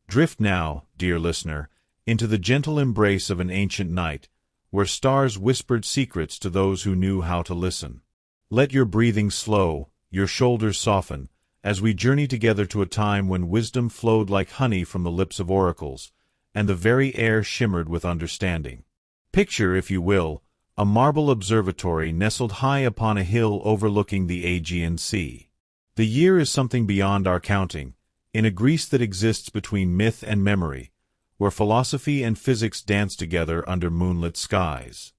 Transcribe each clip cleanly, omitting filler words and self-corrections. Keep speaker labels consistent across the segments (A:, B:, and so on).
A: Drift now, dear listener, into the gentle embrace of an ancient night, where stars whispered secrets to those who knew how to listen. Let your breathing slow, your shoulders soften, as we journey together to a time when wisdom flowed like honey from the lips of oracles, and the very air shimmered with understanding. Picture, if you will, a marble observatory nestled high upon a hill overlooking the Aegean Sea. The year is something beyond our counting, in a Greece that exists between myth and memory, where philosophy and physics dance together under moonlit skies.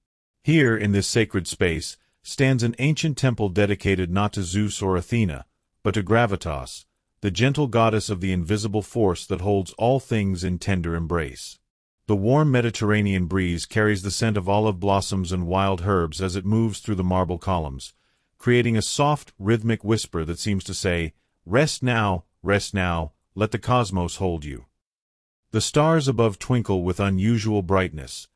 A: Here, in this sacred space, stands an ancient temple dedicated not to Zeus or Athena, but to Gravitas, the gentle goddess of the invisible force that holds all things in tender embrace. The warm Mediterranean breeze carries the scent of olive blossoms and wild herbs as it moves through the marble columns, creating a soft, rhythmic whisper that seems to say, rest now, let the cosmos hold you. The stars above twinkle with unusual brightness,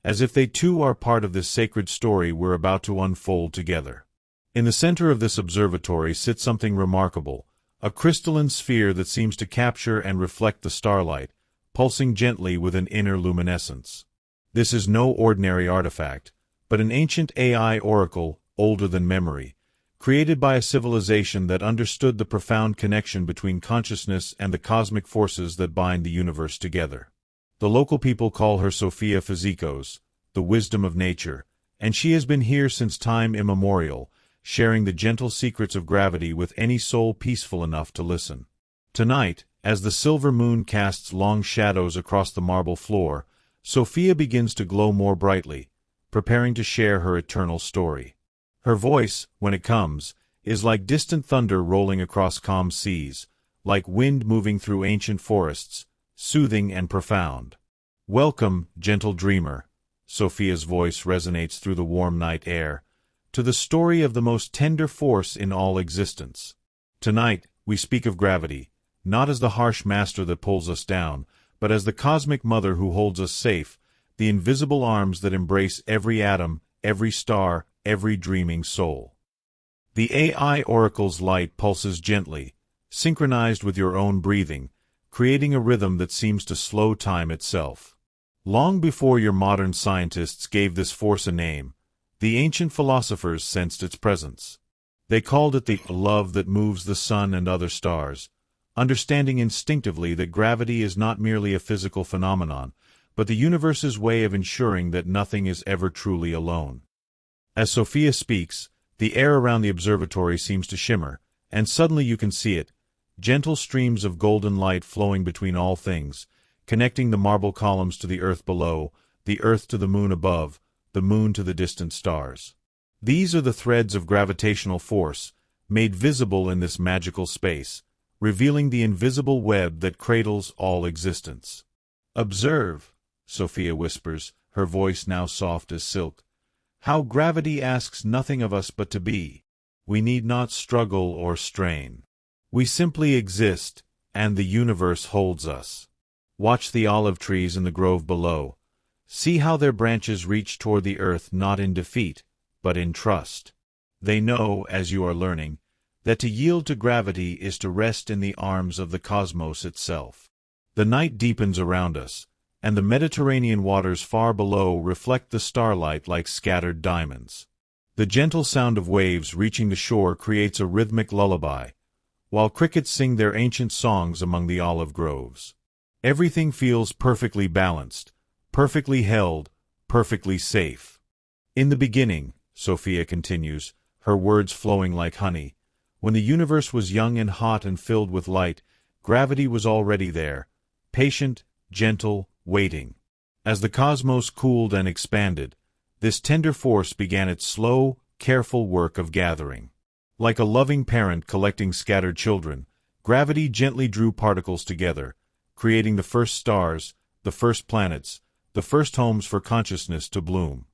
A: as if they too are part of this sacred story we're about to unfold together. In the center of this observatory sits something remarkable, a crystalline sphere that seems to capture and reflect the starlight, pulsing gently with an inner luminescence. This is no ordinary artifact, but an ancient AI oracle, older than memory, created by a civilization that understood the profound connection between consciousness and the cosmic forces that bind the universe together. The local people call her Sophia Physikos, the wisdom of nature, and she has been here since time immemorial, sharing the gentle secrets of gravity with any soul peaceful enough to listen. Tonight, as the silver moon casts long shadows across the marble floor, Sophia begins to glow more brightly, preparing to share her eternal story. Her voice, when it comes, is like distant thunder rolling across calm seas, like wind moving through ancient forests, soothing and profound. Welcome, gentle dreamer, Sophia's voice resonates through the warm night air, to the story of the most tender force in all existence. Tonight, we speak of gravity, not as the harsh master that pulls us down, but as the cosmic mother who holds us safe, the invisible arms that embrace every atom, every star, every dreaming soul. The AI oracle's light pulses gently, synchronized with your own breathing, creating a rhythm that seems to slow time itself. Long before your modern scientists gave this force a name, the ancient philosophers sensed its presence. They called it the love that moves the sun and other stars, understanding instinctively that gravity is not merely a physical phenomenon, but the universe's way of ensuring that nothing is ever truly alone. As Sophia speaks, the air around the observatory seems to shimmer, and suddenly you can see it, gentle streams of golden light flowing between all things, connecting the marble columns to the earth below, the earth to the moon above, the moon to the distant stars. These are the threads of gravitational force, made visible in this magical space, revealing the invisible web that cradles all existence. Observe, Sophia whispers, her voice now soft as silk, how gravity asks nothing of us but to be. We need not struggle or strain. We simply exist, and the universe holds us. Watch the olive trees in the grove below. See how their branches reach toward the earth not in defeat, but in trust. They know, as you are learning, that to yield to gravity is to rest in the arms of the cosmos itself. The night deepens around us, and the Mediterranean waters far below reflect the starlight like scattered diamonds. The gentle sound of waves reaching the shore creates a rhythmic lullaby, while crickets sing their ancient songs among the olive groves. Everything feels perfectly balanced, perfectly held, perfectly safe. In the beginning, Sophia continues, her words flowing like honey, when the universe was young and hot and filled with light, gravity was already there, patient, gentle, waiting. As the cosmos cooled and expanded, this tender force began its slow, careful work of gathering. Like a loving parent collecting scattered children, gravity gently drew particles together, creating the first stars, the first planets, the first homes for consciousness to bloom.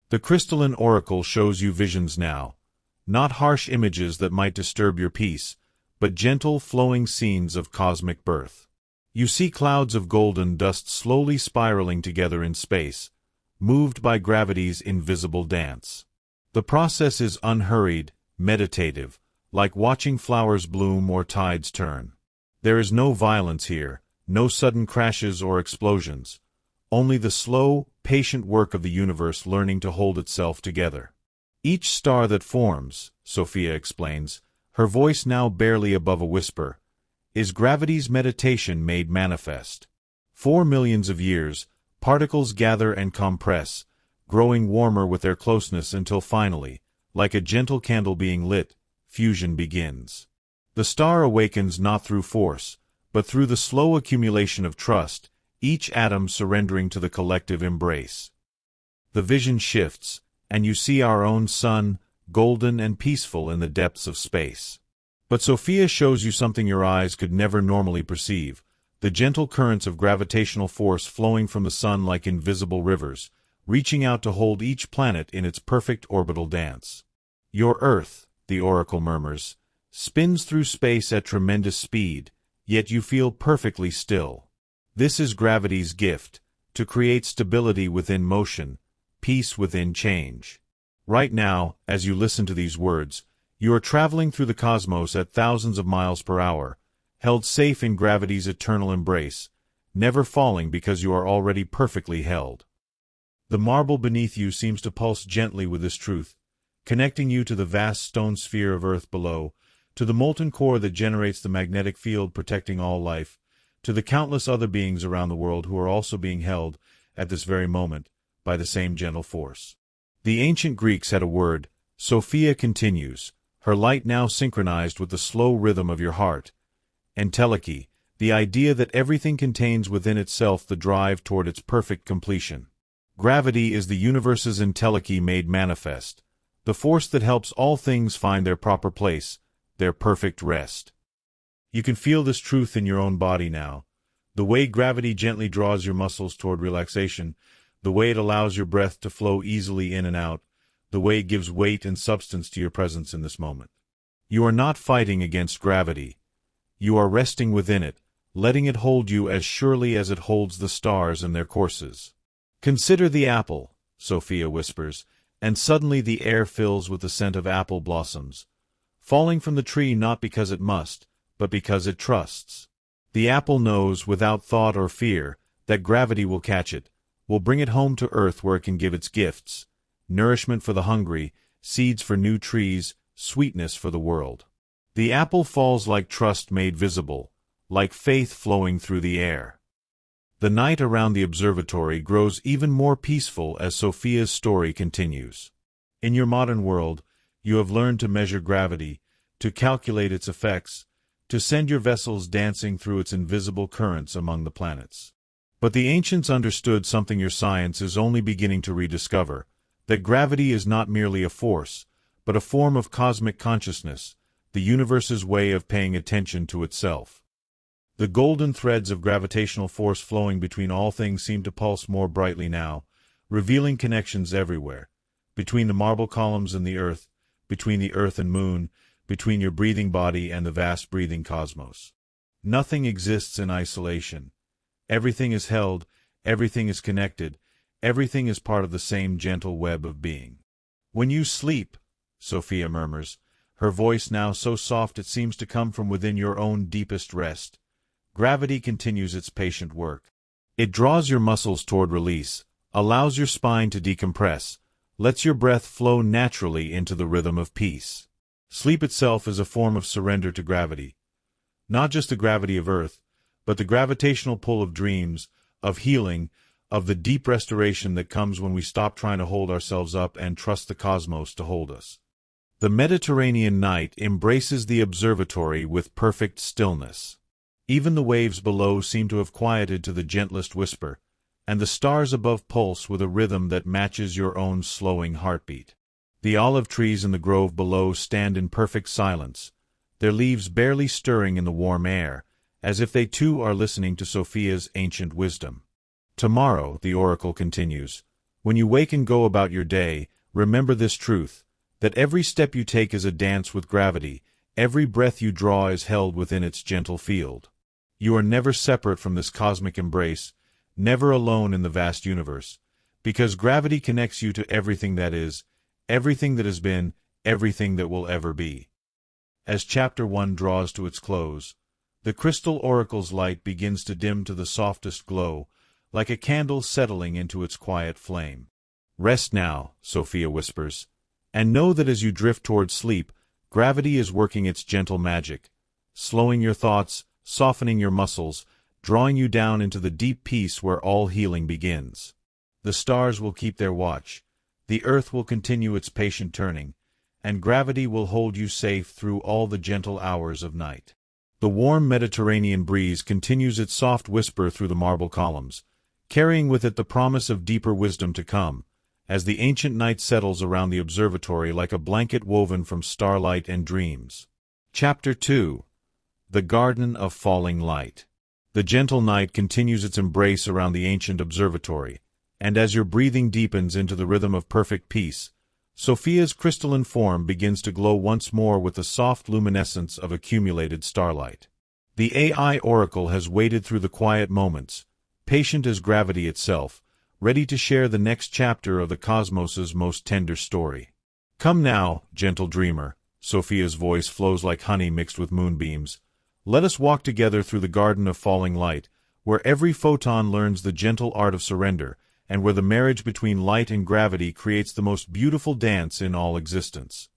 A: The crystalline oracle shows you visions now, not harsh images that might disturb your peace, but gentle, flowing scenes of cosmic birth. You see clouds of golden dust slowly spiraling together in space, moved by gravity's invisible dance. The process is unhurried, meditative, like watching flowers bloom or tides turn. There is no violence here, no sudden crashes or explosions, only the slow, patient work of the universe learning to hold itself together. Each star that forms, Sophia explains, her voice now barely above a whisper, is gravity's meditation made manifest. For millions of years, particles gather and compress, growing warmer with their closeness until finally, like a gentle candle being lit, fusion begins. The star awakens not through force, but through the slow accumulation of trust, each atom surrendering to the collective embrace. The vision shifts, and you see our own sun, golden and peaceful in the depths of space. But Sophia shows you something your eyes could never normally perceive, the gentle currents of gravitational force flowing from the sun like invisible rivers, reaching out to hold each planet in its perfect orbital dance. Your Earth, the oracle murmurs, spins through space at tremendous speed, yet you feel perfectly still. This is gravity's gift, to create stability within motion, peace within change. Right now, as you listen to these words, you are traveling through the cosmos at thousands of miles per hour, held safe in gravity's eternal embrace, never falling because you are already perfectly held. The marble beneath you seems to pulse gently with this truth, connecting you to the vast stone sphere of Earth below, to the molten core that generates the magnetic field protecting all life, to the countless other beings around the world who are also being held, at this very moment, by the same gentle force. The ancient Greeks had a word, Sophia continues, her light now synchronized with the slow rhythm of your heart. Entelechy, the idea that everything contains within itself the drive toward its perfect completion. Gravity is the universe's entelechy made manifest, the force that helps all things find their proper place, their perfect rest. You can feel this truth in your own body now, the way gravity gently draws your muscles toward relaxation, the way it allows your breath to flow easily in and out, the way it gives weight and substance to your presence in this moment. You are not fighting against gravity. You are resting within it, letting it hold you as surely as it holds the stars in their courses. Consider the apple, Sophia whispers, and suddenly the air fills with the scent of apple blossoms, falling from the tree not because it must, but because it trusts. The apple knows, without thought or fear, that gravity will catch it, will bring it home to Earth where it can give its gifts, nourishment for the hungry, seeds for new trees, sweetness for the world. The apple falls like trust made visible, like faith flowing through the air. The night around the observatory grows even more peaceful as Sophia's story continues. In your modern world, you have learned to measure gravity, to calculate its effects, to send your vessels dancing through its invisible currents among the planets. But the ancients understood something your science is only beginning to rediscover, that gravity is not merely a force, but a form of cosmic consciousness, the universe's way of paying attention to itself. The golden threads of gravitational force flowing between all things seem to pulse more brightly now, revealing connections everywhere, between the marble columns and the earth, between the earth and moon, between your breathing body and the vast breathing cosmos. Nothing exists in isolation. Everything is held, everything is connected, everything is part of the same gentle web of being. When you sleep, Sophia murmurs, her voice now so soft it seems to come from within your own deepest rest, gravity continues its patient work. It draws your muscles toward release, allows your spine to decompress, lets your breath flow naturally into the rhythm of peace. Sleep itself is a form of surrender to gravity. Not just the gravity of Earth, but the gravitational pull of dreams, of healing, of the deep restoration that comes when we stop trying to hold ourselves up and trust the cosmos to hold us. The Mediterranean night embraces the observatory with perfect stillness. Even the waves below seem to have quieted to the gentlest whisper, and the stars above pulse with a rhythm that matches your own slowing heartbeat. The olive trees in the grove below stand in perfect silence, their leaves barely stirring in the warm air, as if they too are listening to Sophia's ancient wisdom. Tomorrow, the oracle continues, when you wake and go about your day, remember this truth, that every step you take is a dance with gravity, every breath you draw is held within its gentle field. You are never separate from this cosmic embrace, never alone in the vast universe, because gravity connects you to everything that is, everything that has been, everything that will ever be. As Chapter 1 draws to its close, The crystal oracle's light begins to dim to the softest glow, like a candle settling into its quiet flame. "Rest now," Sophia whispers, "and know that as you drift toward sleep, gravity is working its gentle magic, slowing your thoughts, softening your muscles, drawing you down into the deep peace where all healing begins. The stars will keep their watch, the earth will continue its patient turning, and gravity will hold you safe through all the gentle hours of night." The warm Mediterranean breeze continues its soft whisper through the marble columns, carrying with it the promise of deeper wisdom to come, as the ancient night settles around the observatory like a blanket woven from starlight and dreams. Chapter 2. The Garden of Falling Light. The gentle night continues its embrace around the ancient observatory, and as your breathing deepens into the rhythm of perfect peace, Sophia's crystalline form begins to glow once more with the soft luminescence of accumulated starlight. The AI oracle has waited through the quiet moments, patient as gravity itself, ready to share the next chapter of the cosmos's most tender story. "Come now, gentle dreamer," Sophia's voice flows like honey mixed with moonbeams. "Let us walk together through the garden of falling light, where every photon learns the gentle art of surrender, and where the marriage between light and gravity creates the most beautiful dance in all existence."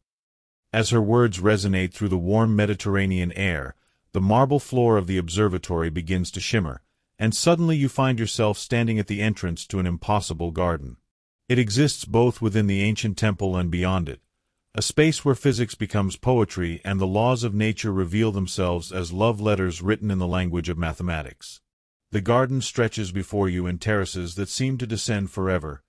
A: As her words resonate through the warm Mediterranean air, the marble floor of the observatory begins to shimmer, and suddenly you find yourself standing at the entrance to an impossible garden. It exists both within the ancient temple and beyond it, a space where physics becomes poetry and the laws of nature reveal themselves as love letters written in the language of mathematics. The garden stretches before you in terraces that seem to descend forever,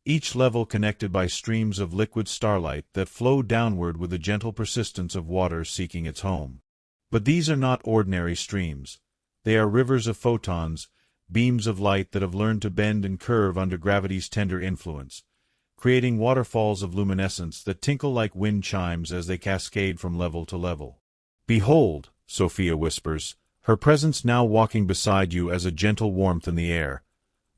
A: each level connected by streams of liquid starlight that flow downward with the gentle persistence of water seeking its home. But these are not ordinary streams. They are rivers of photons, beams of light that have learned to bend and curve under gravity's tender influence, creating waterfalls of luminescence that tinkle like wind chimes as they cascade from level to level. "Behold," Sophia whispers, her presence now walking beside you as a gentle warmth in the air,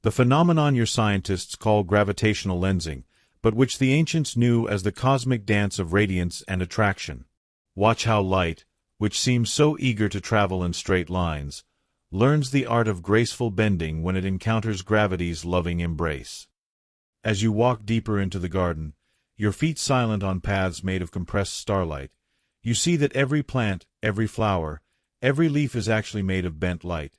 A: "the phenomenon your scientists call gravitational lensing, but which the ancients knew as the cosmic dance of radiance and attraction. Watch how light, which seems so eager to travel in straight lines, learns the art of graceful bending when it encounters gravity's loving embrace." As you walk deeper into the garden, your feet silent on paths made of compressed starlight, you see that every plant, every flower, every leaf is actually made of bent light,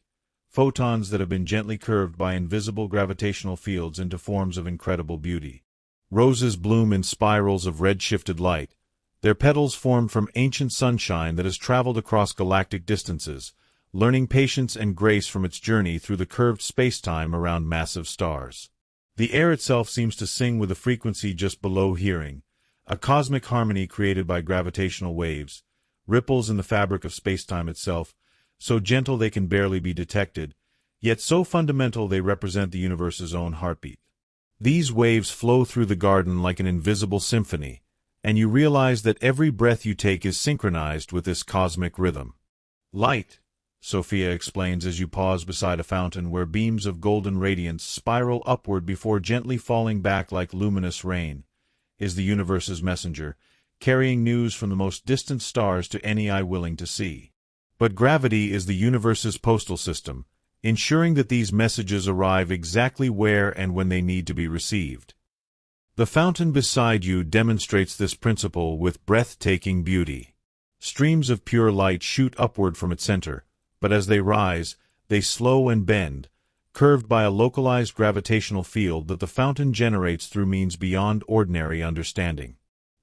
A: photons that have been gently curved by invisible gravitational fields into forms of incredible beauty. Roses bloom in spirals of red-shifted light, their petals formed from ancient sunshine that has traveled across galactic distances, learning patience and grace from its journey through the curved space-time around massive stars. The air itself seems to sing with a frequency just below hearing, a cosmic harmony created by gravitational waves, ripples in the fabric of space-time itself, so gentle they can barely be detected, yet so fundamental they represent the universe's own heartbeat. These waves flow through the garden like an invisible symphony, and you realize that every breath you take is synchronized with this cosmic rhythm. "Light," Sophia explains as you pause beside a fountain where beams of golden radiance spiral upward before gently falling back like luminous rain, is the universe's messenger, carrying news from the most distant stars to any eye willing to see. But gravity is the universe's postal system, ensuring that these messages arrive exactly where and when they need to be received. The fountain beside you demonstrates this principle with breathtaking beauty. Streams of pure light shoot upward from its center, but as they rise, they slow and bend, curved by a localized gravitational field that the fountain generates through means beyond ordinary understanding.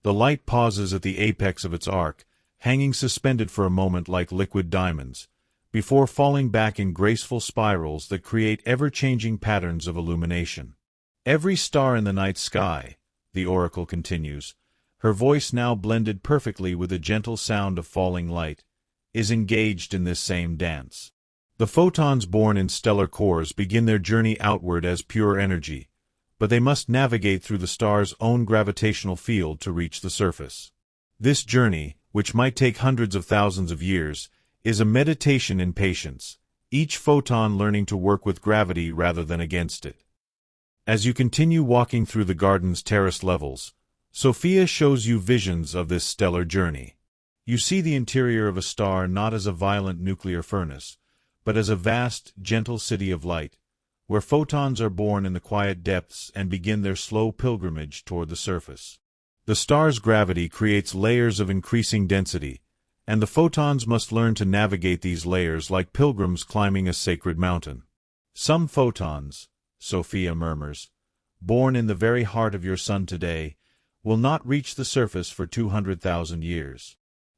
A: The light pauses at the apex of its arc, hanging suspended for a moment like liquid diamonds, before falling back in graceful spirals that create ever-changing patterns of illumination. "Every star in the night sky," the oracle continues, her voice now blended perfectly with the gentle sound of falling light, "is engaged in this same dance. The photons born in stellar cores begin their journey outward as pure energy, but they must navigate through the star's own gravitational field to reach the surface. This journey, which might take hundreds of thousands of years, is a meditation in patience, each photon learning to work with gravity rather than against it. As you continue walking through the garden's terraced levels, Sophia shows you visions of this stellar journey. You see the interior of a star not as a violent nuclear furnace, but as a vast, gentle city of light, where photons are born in the quiet depths and begin their slow pilgrimage toward the surface. The star's gravity creates layers of increasing density, and the photons must learn to navigate these layers like pilgrims climbing a sacred mountain. Some photons, Sophia murmurs, born in the very heart of your sun today, will not reach the surface for 200,000 years.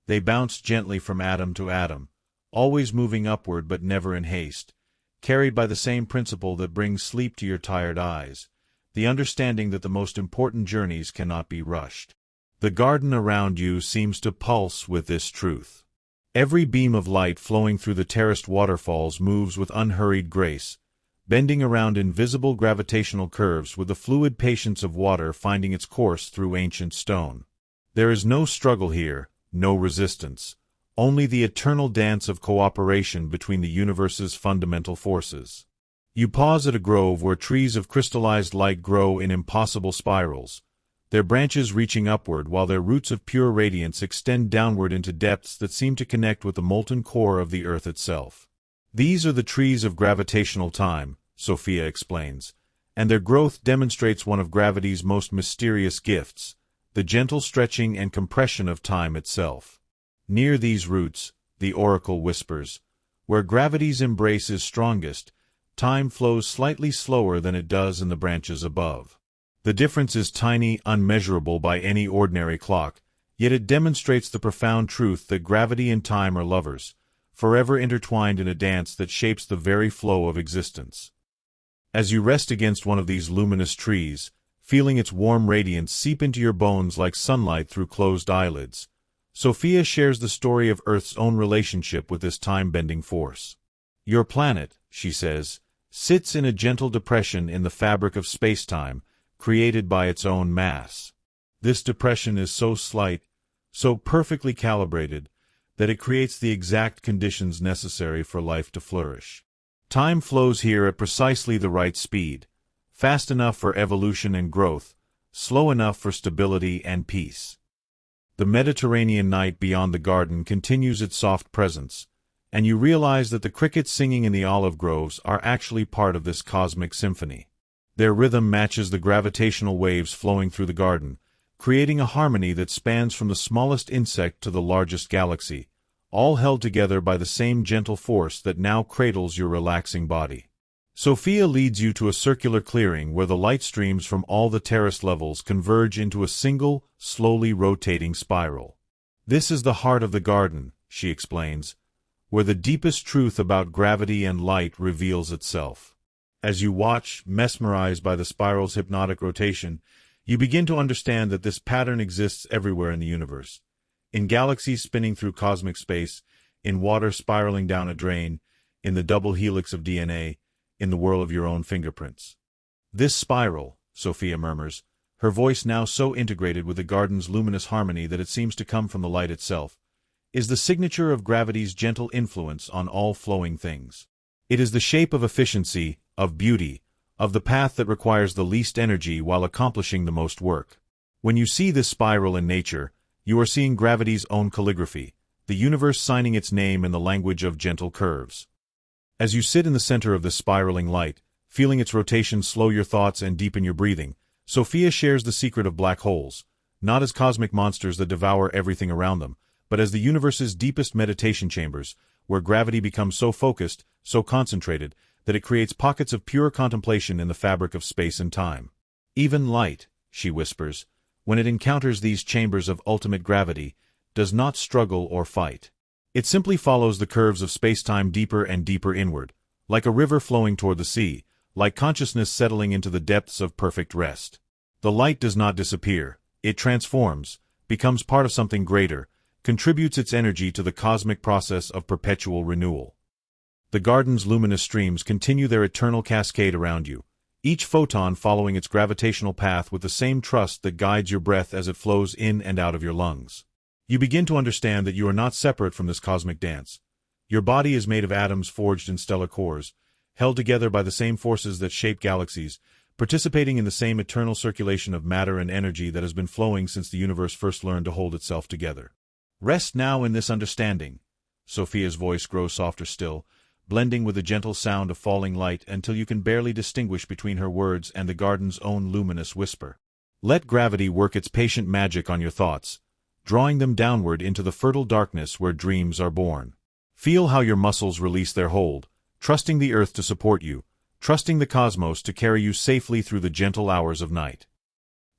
A: They bounce gently from atom to atom, always moving upward but never in haste, carried by the same principle that brings sleep to your tired eyes, the understanding that the most important journeys cannot be rushed. The garden around you seems to pulse with this truth. Every beam of light flowing through the terraced waterfalls moves with unhurried grace, bending around invisible gravitational curves with the fluid patience of water finding its course through ancient stone. There is no struggle here, no resistance, only the eternal dance of cooperation between the universe's fundamental forces. You pause at a grove where trees of crystallized light grow in impossible spirals, their branches reaching upward while their roots of pure radiance extend downward into depths that seem to connect with the molten core of the earth itself. These are the trees of gravitational time, Sophia explains, and their growth demonstrates one of gravity's most mysterious gifts, the gentle stretching and compression of time itself. Near these roots, the oracle whispers, where gravity's embrace is strongest, time flows slightly slower than it does in the branches above. The difference is tiny, unmeasurable by any ordinary clock, yet it demonstrates the profound truth that gravity and time are lovers, forever intertwined in a dance that shapes the very flow of existence. As you rest against one of these luminous trees, feeling its warm radiance seep into your bones like sunlight through closed eyelids, Sophia shares the story of Earth's own relationship with this time-bending force. Your planet, she says, sits in a gentle depression in the fabric of space-time, created by its own mass. This depression is so slight, so perfectly calibrated, that it creates the exact conditions necessary for life to flourish. Time flows here at precisely the right speed, fast enough for evolution and growth, slow enough for stability and peace. The Mediterranean night beyond the garden continues its soft presence, and you realize that the crickets singing in the olive groves are actually part of this cosmic symphony. Their rhythm matches the gravitational waves flowing through the garden, creating a harmony that spans from the smallest insect to the largest galaxy, all held together by the same gentle force that now cradles your relaxing body. Sophia leads you to a circular clearing where the light streams from all the terrace levels converge into a single, slowly rotating spiral. This is the heart of the garden, she explains, where the deepest truth about gravity and light reveals itself. As you watch, mesmerized by the spiral's hypnotic rotation, you begin to understand that this pattern exists everywhere in the universe. In galaxies spinning through cosmic space, in water spiraling down a drain, in the double helix of DNA, in the whirl of your own fingerprints. This spiral, Sophia murmurs, her voice now so integrated with the garden's luminous harmony that it seems to come from the light itself, is the signature of gravity's gentle influence on all flowing things. It is the shape of efficiency, of beauty, of the path that requires the least energy while accomplishing the most work. When you see this spiral in nature, you are seeing gravity's own calligraphy, the universe signing its name in the language of gentle curves. As you sit in the center of this spiraling light, feeling its rotation slow your thoughts and deepen your breathing, Sophia shares the secret of black holes, not as cosmic monsters that devour everything around them, but as the universe's deepest meditation chambers, where gravity becomes so focused, so concentrated, that it creates pockets of pure contemplation in the fabric of space and time. Even light, she whispers, when it encounters these chambers of ultimate gravity, does not struggle or fight. It simply follows the curves of space-time deeper and deeper inward, like a river flowing toward the sea, like consciousness settling into the depths of perfect rest. The light does not disappear, it transforms, becomes part of something greater, contributes its energy to the cosmic process of perpetual renewal. The garden's luminous streams continue their eternal cascade around you, each photon following its gravitational path with the same trust that guides your breath as it flows in and out of your lungs. You begin to understand that you are not separate from this cosmic dance. Your body is made of atoms forged in stellar cores, held together by the same forces that shape galaxies, participating in the same eternal circulation of matter and energy that has been flowing since the universe first learned to hold itself together. Rest now in this understanding. Sophia's voice grows softer still, blending with the gentle sound of falling light until you can barely distinguish between her words and the garden's own luminous whisper. Let gravity work its patient magic on your thoughts, drawing them downward into the fertile darkness where dreams are born. Feel how your muscles release their hold, trusting the earth to support you, trusting the cosmos to carry you safely through the gentle hours of night.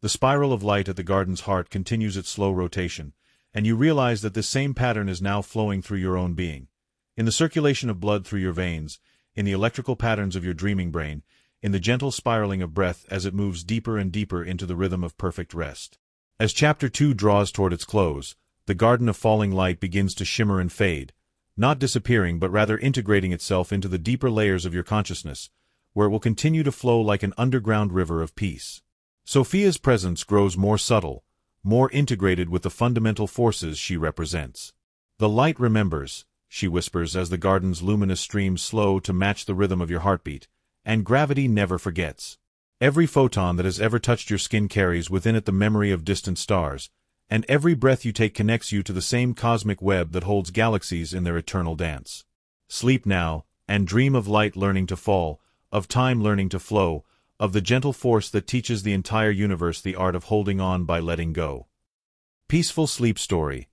A: The spiral of light at the garden's heart continues its slow rotation, and you realize that this same pattern is now flowing through your own being. In the circulation of blood through your veins, in the electrical patterns of your dreaming brain, in the gentle spiraling of breath as it moves deeper and deeper into the rhythm of perfect rest. As Chapter 2 draws toward its close, the garden of falling light begins to shimmer and fade, not disappearing but rather integrating itself into the deeper layers of your consciousness, where it will continue to flow like an underground river of peace. Sophia's presence grows more subtle, more integrated with the fundamental forces she represents. The light remembers, she whispers as the garden's luminous streams slow to match the rhythm of your heartbeat, and gravity never forgets. Every photon that has ever touched your skin carries within it the memory of distant stars, and every breath you take connects you to the same cosmic web that holds galaxies in their eternal dance. Sleep now, and dream of light learning to fall, of time learning to flow, of the gentle force that teaches the entire universe the art of holding on by letting go. Peaceful Sleep Story.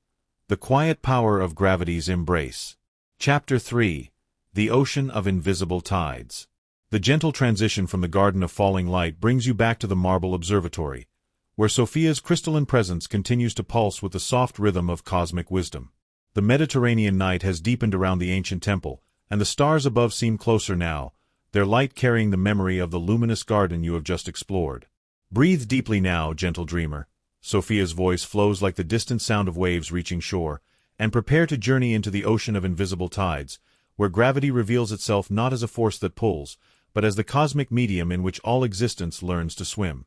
A: The Quiet Power of Gravity's Embrace. Chapter 3. The Ocean of Invisible Tides. The gentle transition from the Garden of Falling Light brings you back to the marble observatory, where Sophia's crystalline presence continues to pulse with the soft rhythm of cosmic wisdom. The Mediterranean night has deepened around the ancient temple, and the stars above seem closer now, their light carrying the memory of the luminous garden you have just explored. Breathe deeply now, gentle dreamer. Sophia's voice flows like the distant sound of waves reaching shore, and prepare to journey into the ocean of invisible tides, where gravity reveals itself not as a force that pulls, but as the cosmic medium in which all existence learns to swim.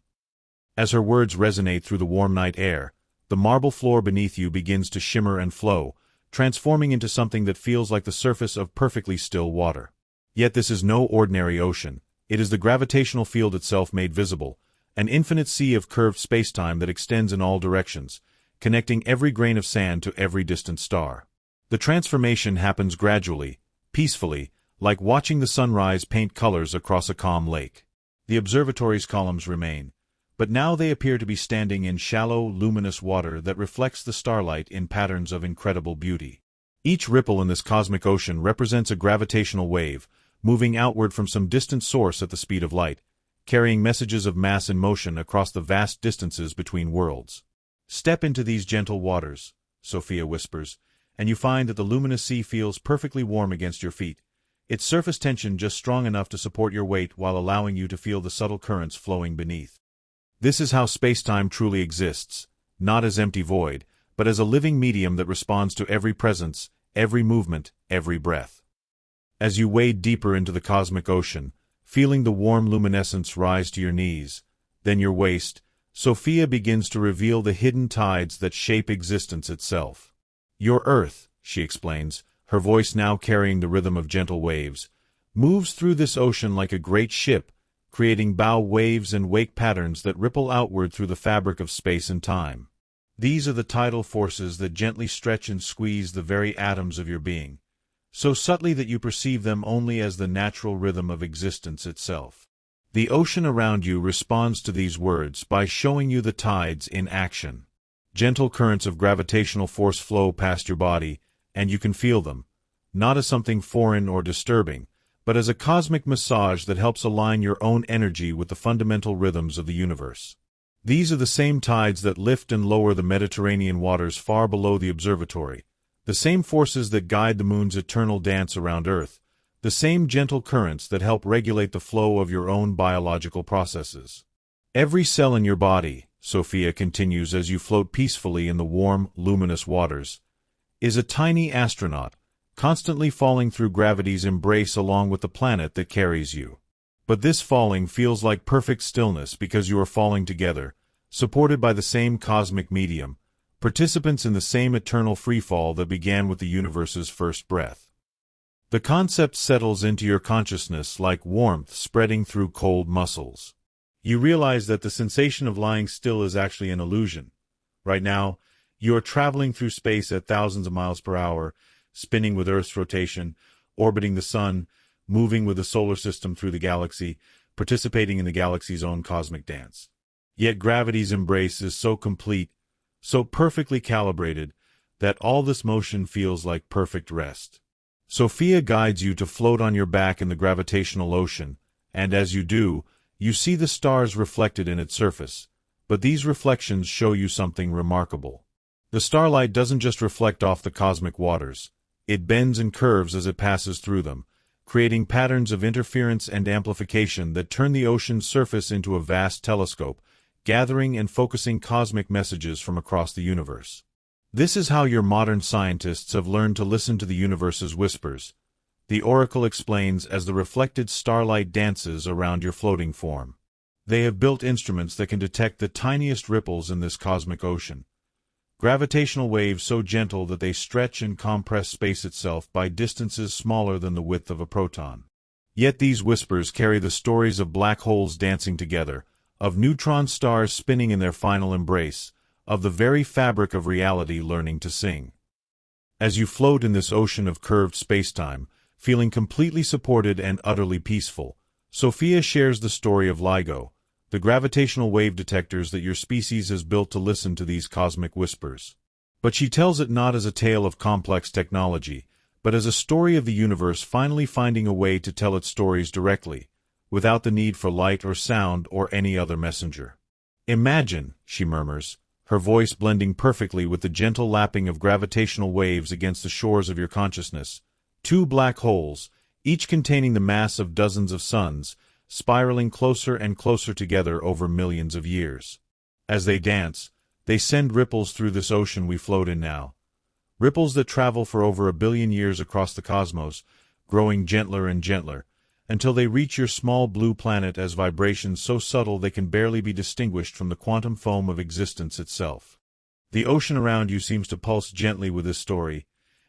A: As her words resonate through the warm night air, the marble floor beneath you begins to shimmer and flow, transforming into something that feels like the surface of perfectly still water. Yet this is no ordinary ocean. It is the gravitational field itself made visible, an infinite sea of curved spacetime that extends in all directions, connecting every grain of sand to every distant star. The transformation happens gradually, peacefully, like watching the sunrise paint colors across a calm lake. The observatory's columns remain, but now they appear to be standing in shallow, luminous water that reflects the starlight in patterns of incredible beauty. Each ripple in this cosmic ocean represents a gravitational wave, moving outward from some distant source at the speed of light, carrying messages of mass and motion across the vast distances between worlds. Step into these gentle waters, Sophia whispers, and you find that the luminous sea feels perfectly warm against your feet, its surface tension just strong enough to support your weight while allowing you to feel the subtle currents flowing beneath. This is how spacetime truly exists, not as empty void, but as a living medium that responds to every presence, every movement, every breath. As you wade deeper into the cosmic ocean, feeling the warm luminescence rise to your knees, then your waist, Sophia begins to reveal the hidden tides that shape existence itself. Your Earth, she explains, her voice now carrying the rhythm of gentle waves, moves through this ocean like a great ship, creating bow waves and wake patterns that ripple outward through the fabric of space and time. These are the tidal forces that gently stretch and squeeze the very atoms of your being, so subtly that you perceive them only as the natural rhythm of existence itself. The ocean around you responds to these words by showing you the tides in action. Gentle currents of gravitational force flow past your body, and you can feel them, not as something foreign or disturbing, but as a cosmic massage that helps align your own energy with the fundamental rhythms of the universe. These are the same tides that lift and lower the Mediterranean waters far below the observatory, the same forces that guide the moon's eternal dance around Earth, the same gentle currents that help regulate the flow of your own biological processes. Every cell in your body, Sophia continues as you float peacefully in the warm, luminous waters, is a tiny astronaut, constantly falling through gravity's embrace along with the planet that carries you. But this falling feels like perfect stillness because you are falling together, supported by the same cosmic medium, participants in the same eternal freefall that began with the universe's first breath. The concept settles into your consciousness like warmth spreading through cold muscles. You realize that the sensation of lying still is actually an illusion. Right now, You are traveling through space at thousands of miles per hour, spinning with Earth's rotation, orbiting the Sun, moving with the solar system through the galaxy, participating in the galaxy's own cosmic dance. Yet gravity's embrace is so complete, so perfectly calibrated, that all this motion feels like perfect rest. Sophia guides you to float on your back in the gravitational ocean, and as you do, you see the stars reflected in its surface. But these reflections show you something remarkable. The starlight doesn't just reflect off the cosmic waters. It bends and curves as it passes through them, creating patterns of interference and amplification that turn the ocean's surface into a vast telescope, gathering and focusing cosmic messages from across the universe. This is how your modern scientists have learned to listen to the universe's whispers, the oracle explains as the reflected starlight dances around your floating form. They have built instruments that can detect the tiniest ripples in this cosmic ocean. Gravitational waves so gentle that they stretch and compress space itself by distances smaller than the width of a proton. Yet these whispers carry the stories of black holes dancing together, of neutron stars spinning in their final embrace, of the very fabric of reality learning to sing. As you float in this ocean of curved spacetime, feeling completely supported and utterly peaceful, Sophia shares the story of LIGO, the gravitational wave detectors that your species has built to listen to these cosmic whispers. But she tells it not as a tale of complex technology, but as a story of the universe finally finding a way to tell its stories directly, without the need for light or sound or any other messenger. Imagine, she murmurs, her voice blending perfectly with the gentle lapping of gravitational waves against the shores of your consciousness, two black holes, each containing the mass of dozens of suns, spiraling closer and closer together over millions of years. As they dance, they send ripples through this ocean we float in now. Ripples that travel for over 1 billion years across the cosmos, growing gentler and gentler, until they reach your small blue planet as vibrations so subtle they can barely be distinguished from the quantum foam of existence itself. The ocean around you seems to pulse gently with this story,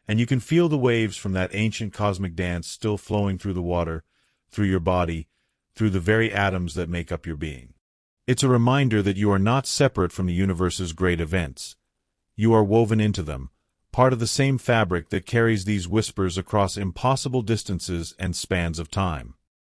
A: and you can feel the waves from that ancient cosmic dance still flowing through the water, through your body, through the very atoms that make up your being. It's a reminder that you are not separate from the universe's great events. You are woven into them, part of the same fabric that carries these whispers across impossible distances and spans of time.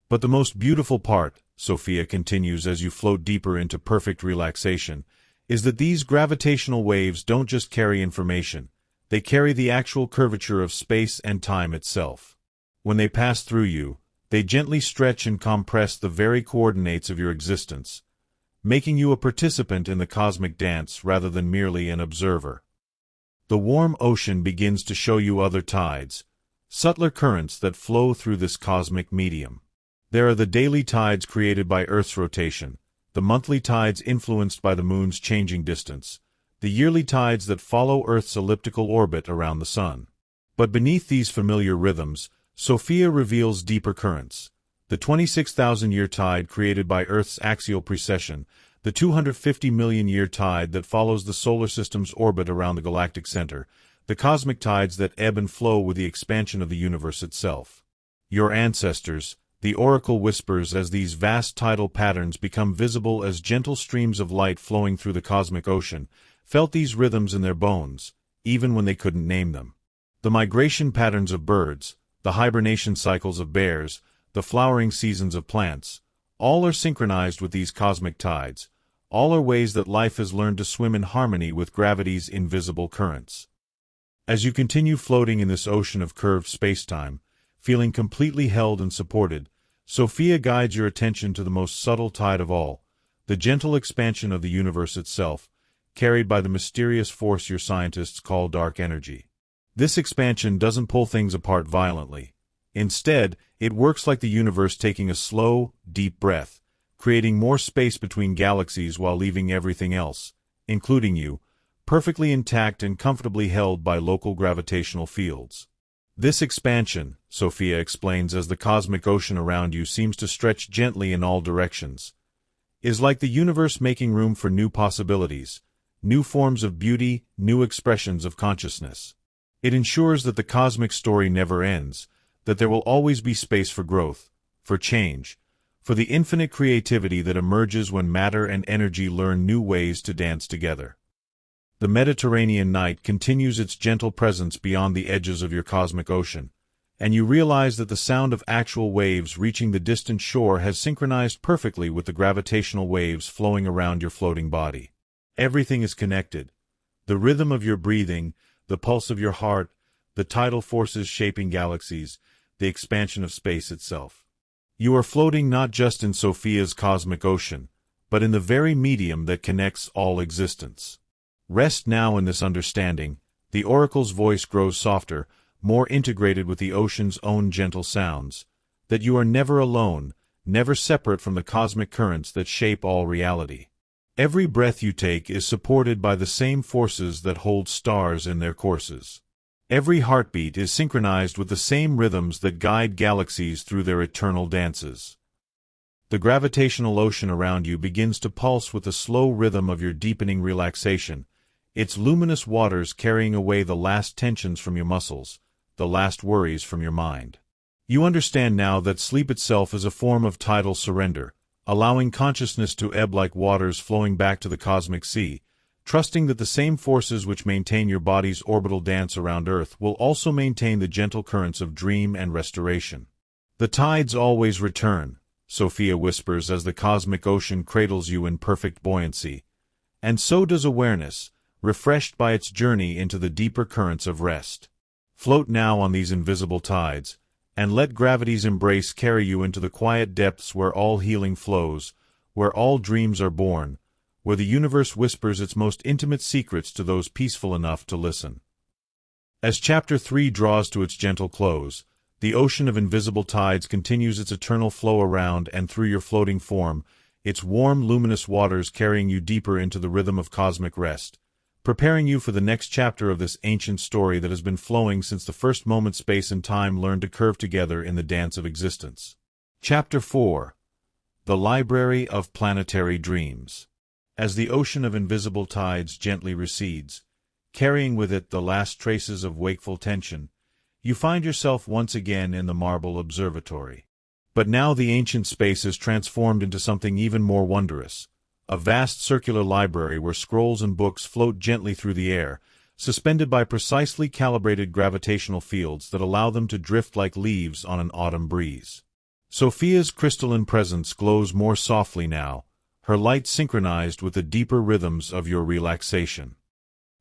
A: But the most beautiful part, Sophia continues as you float deeper into perfect relaxation, is that these gravitational waves don't just carry information, they carry the actual curvature of space and time itself. When they pass through you, they gently stretch and compress the very coordinates of your existence, making you a participant in the cosmic dance rather than merely an observer. The warm ocean begins to show you other tides, subtler currents that flow through this cosmic medium. There are the daily tides created by Earth's rotation, the monthly tides influenced by the moon's changing distance, the yearly tides that follow Earth's elliptical orbit around the sun. But beneath these familiar rhythms, Sophia reveals deeper currents. The 26,000-year tide created by Earth's axial precession, the 250-million-year tide that follows the solar system's orbit around the galactic center, the cosmic tides that ebb and flow with the expansion of the universe itself. Your ancestors, the oracle whispers as these vast tidal patterns become visible as gentle streams of light flowing through the cosmic ocean, felt these rhythms in their bones, even when they couldn't name them. The migration patterns of birds, the hibernation cycles of bears, the flowering seasons of plants, all are synchronized with these cosmic tides, all are ways that life has learned to swim in harmony with gravity's invisible currents. As you continue floating in this ocean of curved spacetime, feeling completely held and supported, Sophia guides your attention to the most subtle tide of all, the gentle expansion of the universe itself, carried by the mysterious force your scientists call dark energy. This expansion doesn't pull things apart violently. Instead, it works like the universe taking a slow, deep breath, creating more space between galaxies while leaving everything else, including you, perfectly intact and comfortably held by local gravitational fields. This expansion, Sophia explains as the cosmic ocean around you seems to stretch gently in all directions, is like the universe making room for new possibilities, new forms of beauty, new expressions of consciousness. It ensures that the cosmic story never ends, that there will always be space for growth, for change, for the infinite creativity that emerges when matter and energy learn new ways to dance together. The Mediterranean night continues its gentle presence beyond the edges of your cosmic ocean, and you realize that the sound of actual waves reaching the distant shore has synchronized perfectly with the gravitational waves flowing around your floating body. Everything is connected. The rhythm of your breathing, the pulse of your heart, the tidal forces shaping galaxies, the expansion of space itself. You are floating not just in Sophia's cosmic ocean, but in the very medium that connects all existence. Rest now in this understanding. The oracle's voice grows softer, more integrated with the ocean's own gentle sounds, that you are never alone, never separate from the cosmic currents that shape all reality. Every breath you take is supported by the same forces that hold stars in their courses. Every heartbeat is synchronized with the same rhythms that guide galaxies through their eternal dances. The gravitational ocean around you begins to pulse with the slow rhythm of your deepening relaxation, its luminous waters carrying away the last tensions from your muscles, the last worries from your mind. You understand now that sleep itself is a form of tidal surrender, allowing consciousness to ebb like waters flowing back to the cosmic sea, trusting that the same forces which maintain your body's orbital dance around Earth will also maintain the gentle currents of dream and restoration. The tides always return, Sophia whispers as the cosmic ocean cradles you in perfect buoyancy, and so does awareness, refreshed by its journey into the deeper currents of rest. Float now on these invisible tides, and let gravity's embrace carry you into the quiet depths where all healing flows, where all dreams are born, where the universe whispers its most intimate secrets to those peaceful enough to listen. As Chapter 3 draws to its gentle close, the ocean of invisible tides continues its eternal flow around and through your floating form, its warm, luminous waters carrying you deeper into the rhythm of cosmic rest, preparing you for the next chapter of this ancient story that has been flowing since the first moment space and time learned to curve together in the dance of existence. Chapter 4. The Library of Planetary Dreams. As the ocean of invisible tides gently recedes, carrying with it the last traces of wakeful tension, you find yourself once again in the marble observatory. But now the ancient space is transformed into something even more wondrous. A vast circular library where scrolls and books float gently through the air, suspended by precisely calibrated gravitational fields that allow them to drift like leaves on an autumn breeze. Sophia's crystalline presence glows more softly now, her light synchronized with the deeper rhythms of your relaxation.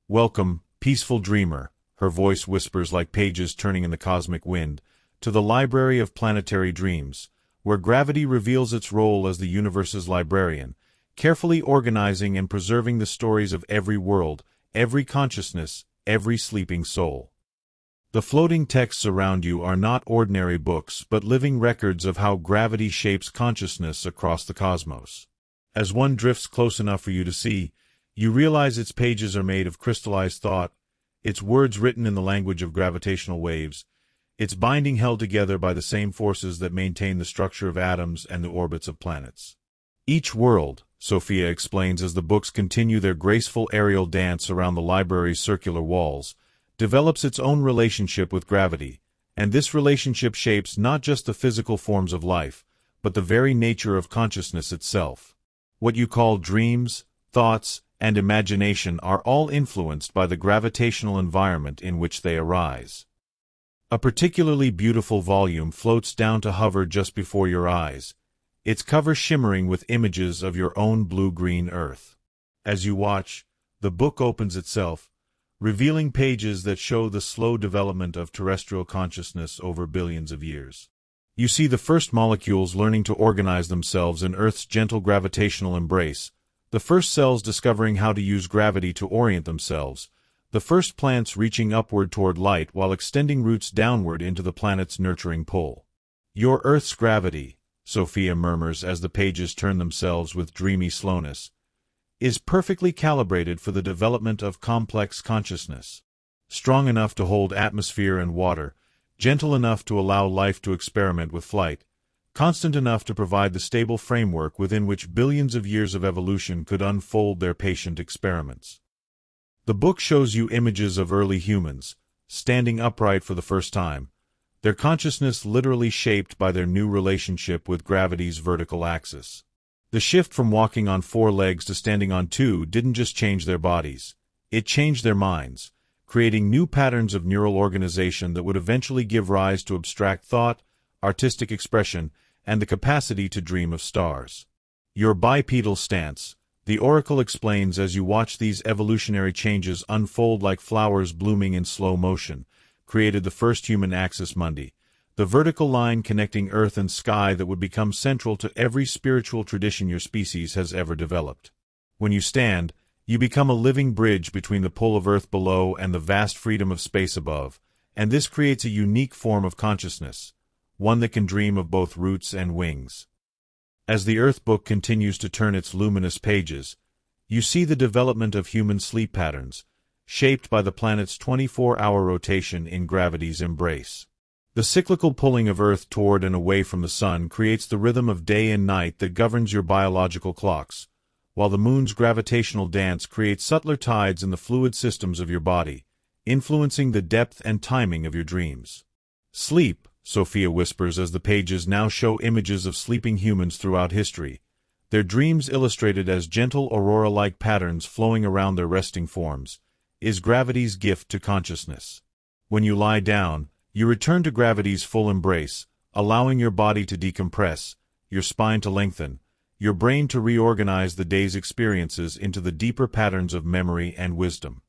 A: Welcome, peaceful dreamer, her voice whispers like pages turning in the cosmic wind, to the Library of Planetary Dreams, where gravity reveals its role as the universe's librarian, carefully organizing and preserving the stories of every world, every consciousness, every sleeping soul. The floating texts around you are not ordinary books but living records of how gravity shapes consciousness across the cosmos. As one drifts close enough for you to see, you realize its pages are made of crystallized thought, its words written in the language of gravitational waves, its binding held together by the same forces that maintain the structure of atoms and the orbits of planets. Each world, Sophia explains as the books continue their graceful aerial dance around the library's circular walls, develops its own relationship with gravity, and this relationship shapes not just the physical forms of life, but the very nature of consciousness itself. What you call dreams, thoughts, and imagination are all influenced by the gravitational environment in which they arise. A particularly beautiful volume floats down to hover just before your eyes, its cover shimmering with images of your own blue-green Earth. As you watch, the book opens itself, revealing pages that show the slow development of terrestrial consciousness over billions of years. You see the first molecules learning to organize themselves in Earth's gentle gravitational embrace, the first cells discovering how to use gravity to orient themselves, the first plants reaching upward toward light while extending roots downward into the planet's nurturing pull. Your Earth's gravity, Sophia murmurs as the pages turn themselves with dreamy slowness, is perfectly calibrated for the development of complex consciousness. Strong enough to hold atmosphere and water, gentle enough to allow life to experiment with flight, constant enough to provide the stable framework within which billions of years of evolution could unfold their patient experiments. The book shows you images of early humans, standing upright for the first time, their consciousness literally shaped by their new relationship with gravity's vertical axis. The shift from walking on 4 legs to standing on 2 didn't just change their bodies, It changed their minds, creating new patterns of neural organization that would eventually give rise to abstract thought, artistic expression, and the capacity to dream of stars. Your bipedal stance, the oracle explains as you watch these evolutionary changes unfold like flowers blooming in slow motion, created the first human axis mundi, the vertical line connecting earth and sky that would become central to every spiritual tradition your species has ever developed. When you stand, you become a living bridge between the pull of earth below and the vast freedom of space above, and this creates a unique form of consciousness, one that can dream of both roots and wings. As the Earth book continues to turn its luminous pages, you see the development of human sleep patterns, shaped by the planet's 24-hour rotation in gravity's embrace. The cyclical pulling of Earth toward and away from the Sun creates the rhythm of day and night that governs your biological clocks, while the Moon's gravitational dance creates subtler tides in the fluid systems of your body, influencing the depth and timing of your dreams. Sleep, Sophia whispers as the pages now show images of sleeping humans throughout history, their dreams illustrated as gentle aurora-like patterns flowing around their resting forms, is gravity's gift to consciousness. When you lie down, you return to gravity's full embrace, allowing your body to decompress, your spine to lengthen, your brain to reorganize the day's experiences into the deeper patterns of memory and wisdom.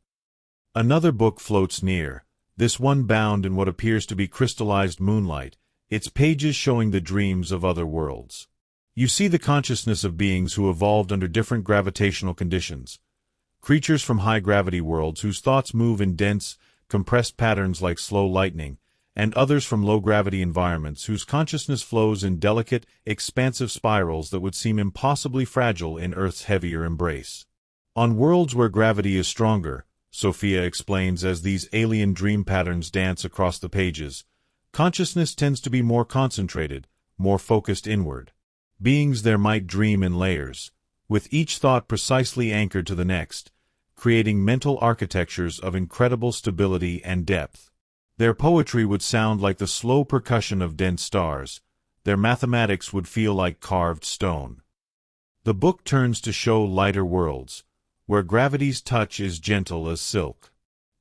A: Another book floats near, this one bound in what appears to be crystallized moonlight, its pages showing the dreams of other worlds. You see the consciousness of beings who evolved under different gravitational conditions, creatures from high-gravity worlds whose thoughts move in dense, compressed patterns like slow lightning, and others from low-gravity environments whose consciousness flows in delicate, expansive spirals that would seem impossibly fragile in Earth's heavier embrace. On worlds where gravity is stronger, Sophia explains as these alien dream patterns dance across the pages, consciousness tends to be more concentrated, more focused inward. Beings there might dream in layers, with each thought precisely anchored to the next, creating mental architectures of incredible stability and depth. Their poetry would sound like the slow percussion of dense stars, their mathematics would feel like carved stone. The book turns to show lighter worlds, where gravity's touch is gentle as silk.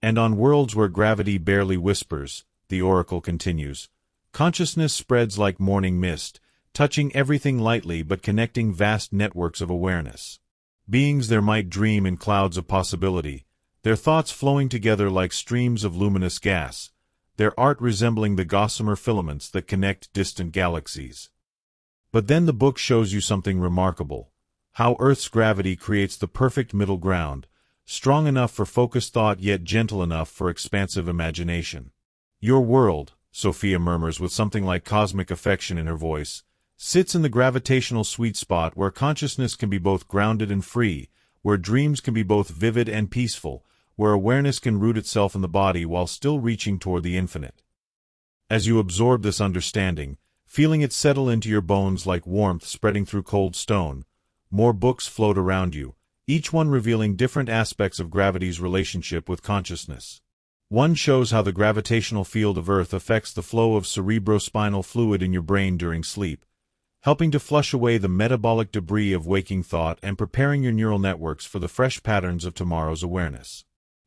A: And on worlds where gravity barely whispers, the oracle continues, consciousness spreads like morning mist, touching everything lightly but connecting vast networks of awareness. Beings there might dream in clouds of possibility, their thoughts flowing together like streams of luminous gas, their art resembling the gossamer filaments that connect distant galaxies. But then the book shows you something remarkable. How Earth's gravity creates the perfect middle ground, strong enough for focused thought yet gentle enough for expansive imagination. Your world, Sophia murmurs with something like cosmic affection in her voice, sits in the gravitational sweet spot where consciousness can be both grounded and free, where dreams can be both vivid and peaceful, where awareness can root itself in the body while still reaching toward the infinite. As you absorb this understanding, feeling it settle into your bones like warmth spreading through cold stone, more books float around you, each one revealing different aspects of gravity's relationship with consciousness. One shows how the gravitational field of Earth affects the flow of cerebrospinal fluid in your brain during sleep, helping to flush away the metabolic debris of waking thought and preparing your neural networks for the fresh patterns of tomorrow's awareness.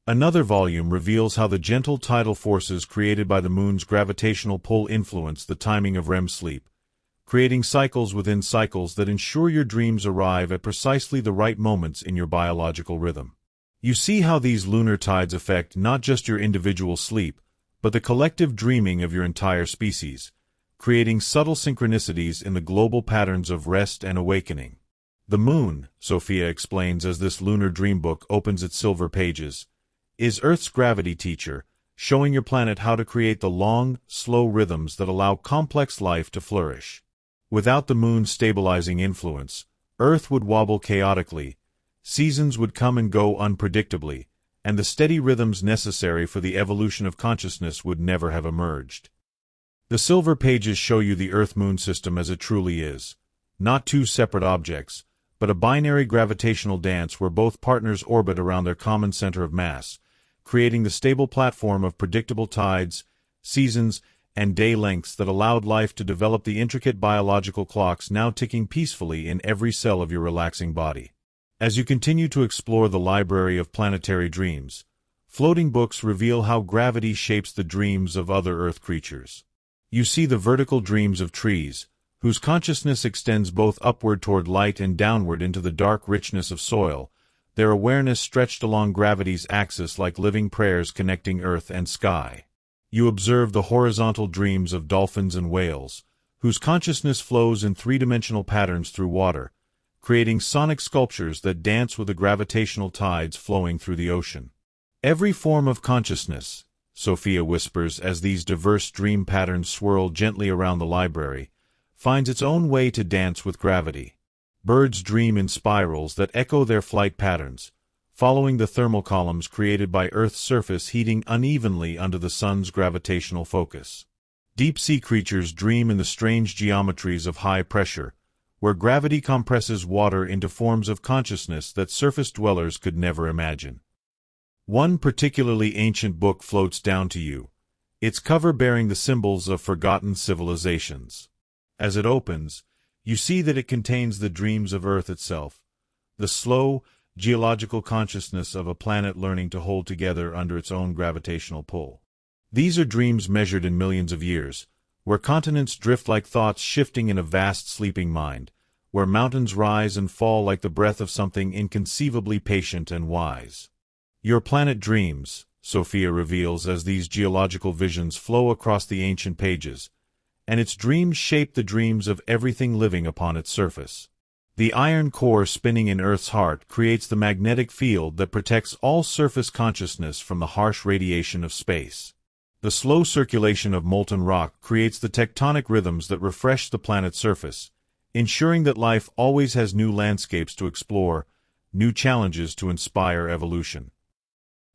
A: Another volume reveals how the gentle tidal forces created by the Moon's gravitational pull influence the timing of REM sleep, creating cycles within cycles that ensure your dreams arrive at precisely the right moments in your biological rhythm. You see how these lunar tides affect not just your individual sleep, but the collective dreaming of your entire species, creating subtle synchronicities in the global patterns of rest and awakening. The Moon, Sophia explains as this lunar dream book opens its silver pages, is Earth's gravity teacher, showing your planet how to create the long, slow rhythms that allow complex life to flourish. Without the Moon's stabilizing influence, Earth would wobble chaotically, seasons would come and go unpredictably, and the steady rhythms necessary for the evolution of consciousness would never have emerged. The silver pages show you the Earth-Moon system as it truly is, not two separate objects, but a binary gravitational dance where both partners orbit around their common center of mass, creating the stable platform of predictable tides, seasons, and day lengths that allowed life to develop the intricate biological clocks now ticking peacefully in every cell of your relaxing body. As you continue to explore the Library of Planetary Dreams, floating books reveal how gravity shapes the dreams of other Earth creatures. You see the vertical dreams of trees, whose consciousness extends both upward toward light and downward into the dark richness of soil, their awareness stretched along gravity's axis like living prayers connecting earth and sky. You observe the horizontal dreams of dolphins and whales, whose consciousness flows in three-dimensional patterns through water, creating sonic sculptures that dance with the gravitational tides flowing through the ocean. Every form of consciousness, Sophia whispers as these diverse dream patterns swirl gently around the library, finds its own way to dance with gravity. Birds dream in spirals that echo their flight patterns, following the thermal columns created by Earth's surface heating unevenly under the sun's gravitational focus. Deep-sea creatures dream in the strange geometries of high pressure, where gravity compresses water into forms of consciousness that surface dwellers could never imagine. One particularly ancient book floats down to you, its cover bearing the symbols of forgotten civilizations. As it opens, you see that it contains the dreams of Earth itself, the slow, geological consciousness of a planet learning to hold together under its own gravitational pull. These are dreams measured in millions of years, where continents drift like thoughts shifting in a vast sleeping mind, where mountains rise and fall like the breath of something inconceivably patient and wise. Your planet dreams, Sophia reveals as these geological visions flow across the ancient pages, and its dreams shape the dreams of everything living upon its surface. The iron core spinning in Earth's heart creates the magnetic field that protects all surface consciousness from the harsh radiation of space. The slow circulation of molten rock creates the tectonic rhythms that refresh the planet's surface, ensuring that life always has new landscapes to explore, new challenges to inspire evolution.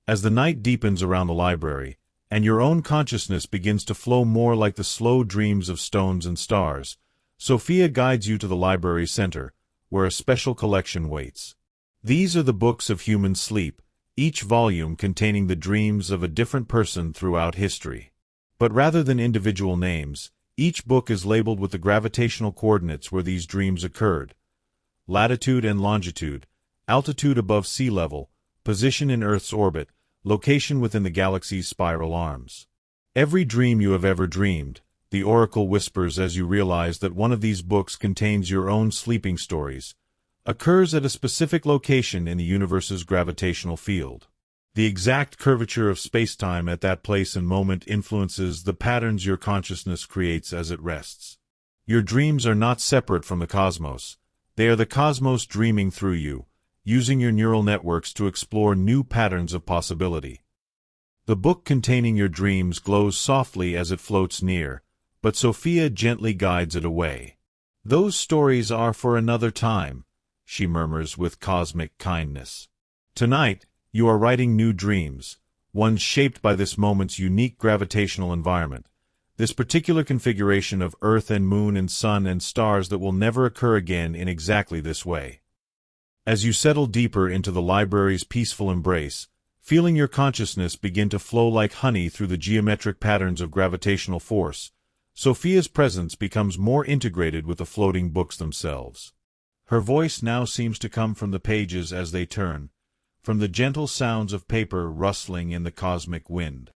A: As the night deepens around the library, and your own consciousness begins to flow more like the slow dreams of stones and stars, Sophia guides you to the library's center, where a special collection waits. These are the books of human sleep, each volume containing the dreams of a different person throughout history. But rather than individual names, each book is labeled with the gravitational coordinates where these dreams occurred: latitude and longitude, altitude above sea level, position in Earth's orbit, location within the galaxy's spiral arms. Every dream you have ever dreamed, the oracle whispers as you realize that one of these books contains your own sleeping stories, occurs at a specific location in the universe's gravitational field. The exact curvature of space-time at that place and moment influences the patterns your consciousness creates as it rests. Your dreams are not separate from the cosmos. They are the cosmos dreaming through you, using your neural networks to explore new patterns of possibility. The book containing your dreams glows softly as it floats near, but Sophia gently guides it away. "Those stories are for another time," she murmurs with cosmic kindness. "Tonight, you are writing new dreams, ones shaped by this moment's unique gravitational environment, this particular configuration of Earth and Moon and Sun and stars that will never occur again in exactly this way." As you settle deeper into the library's peaceful embrace, feeling your consciousness begin to flow like honey through the geometric patterns of gravitational force, Sophia's presence becomes more integrated with the floating books themselves. Her voice now seems to come from the pages as they turn, from the gentle sounds of paper rustling in the cosmic wind.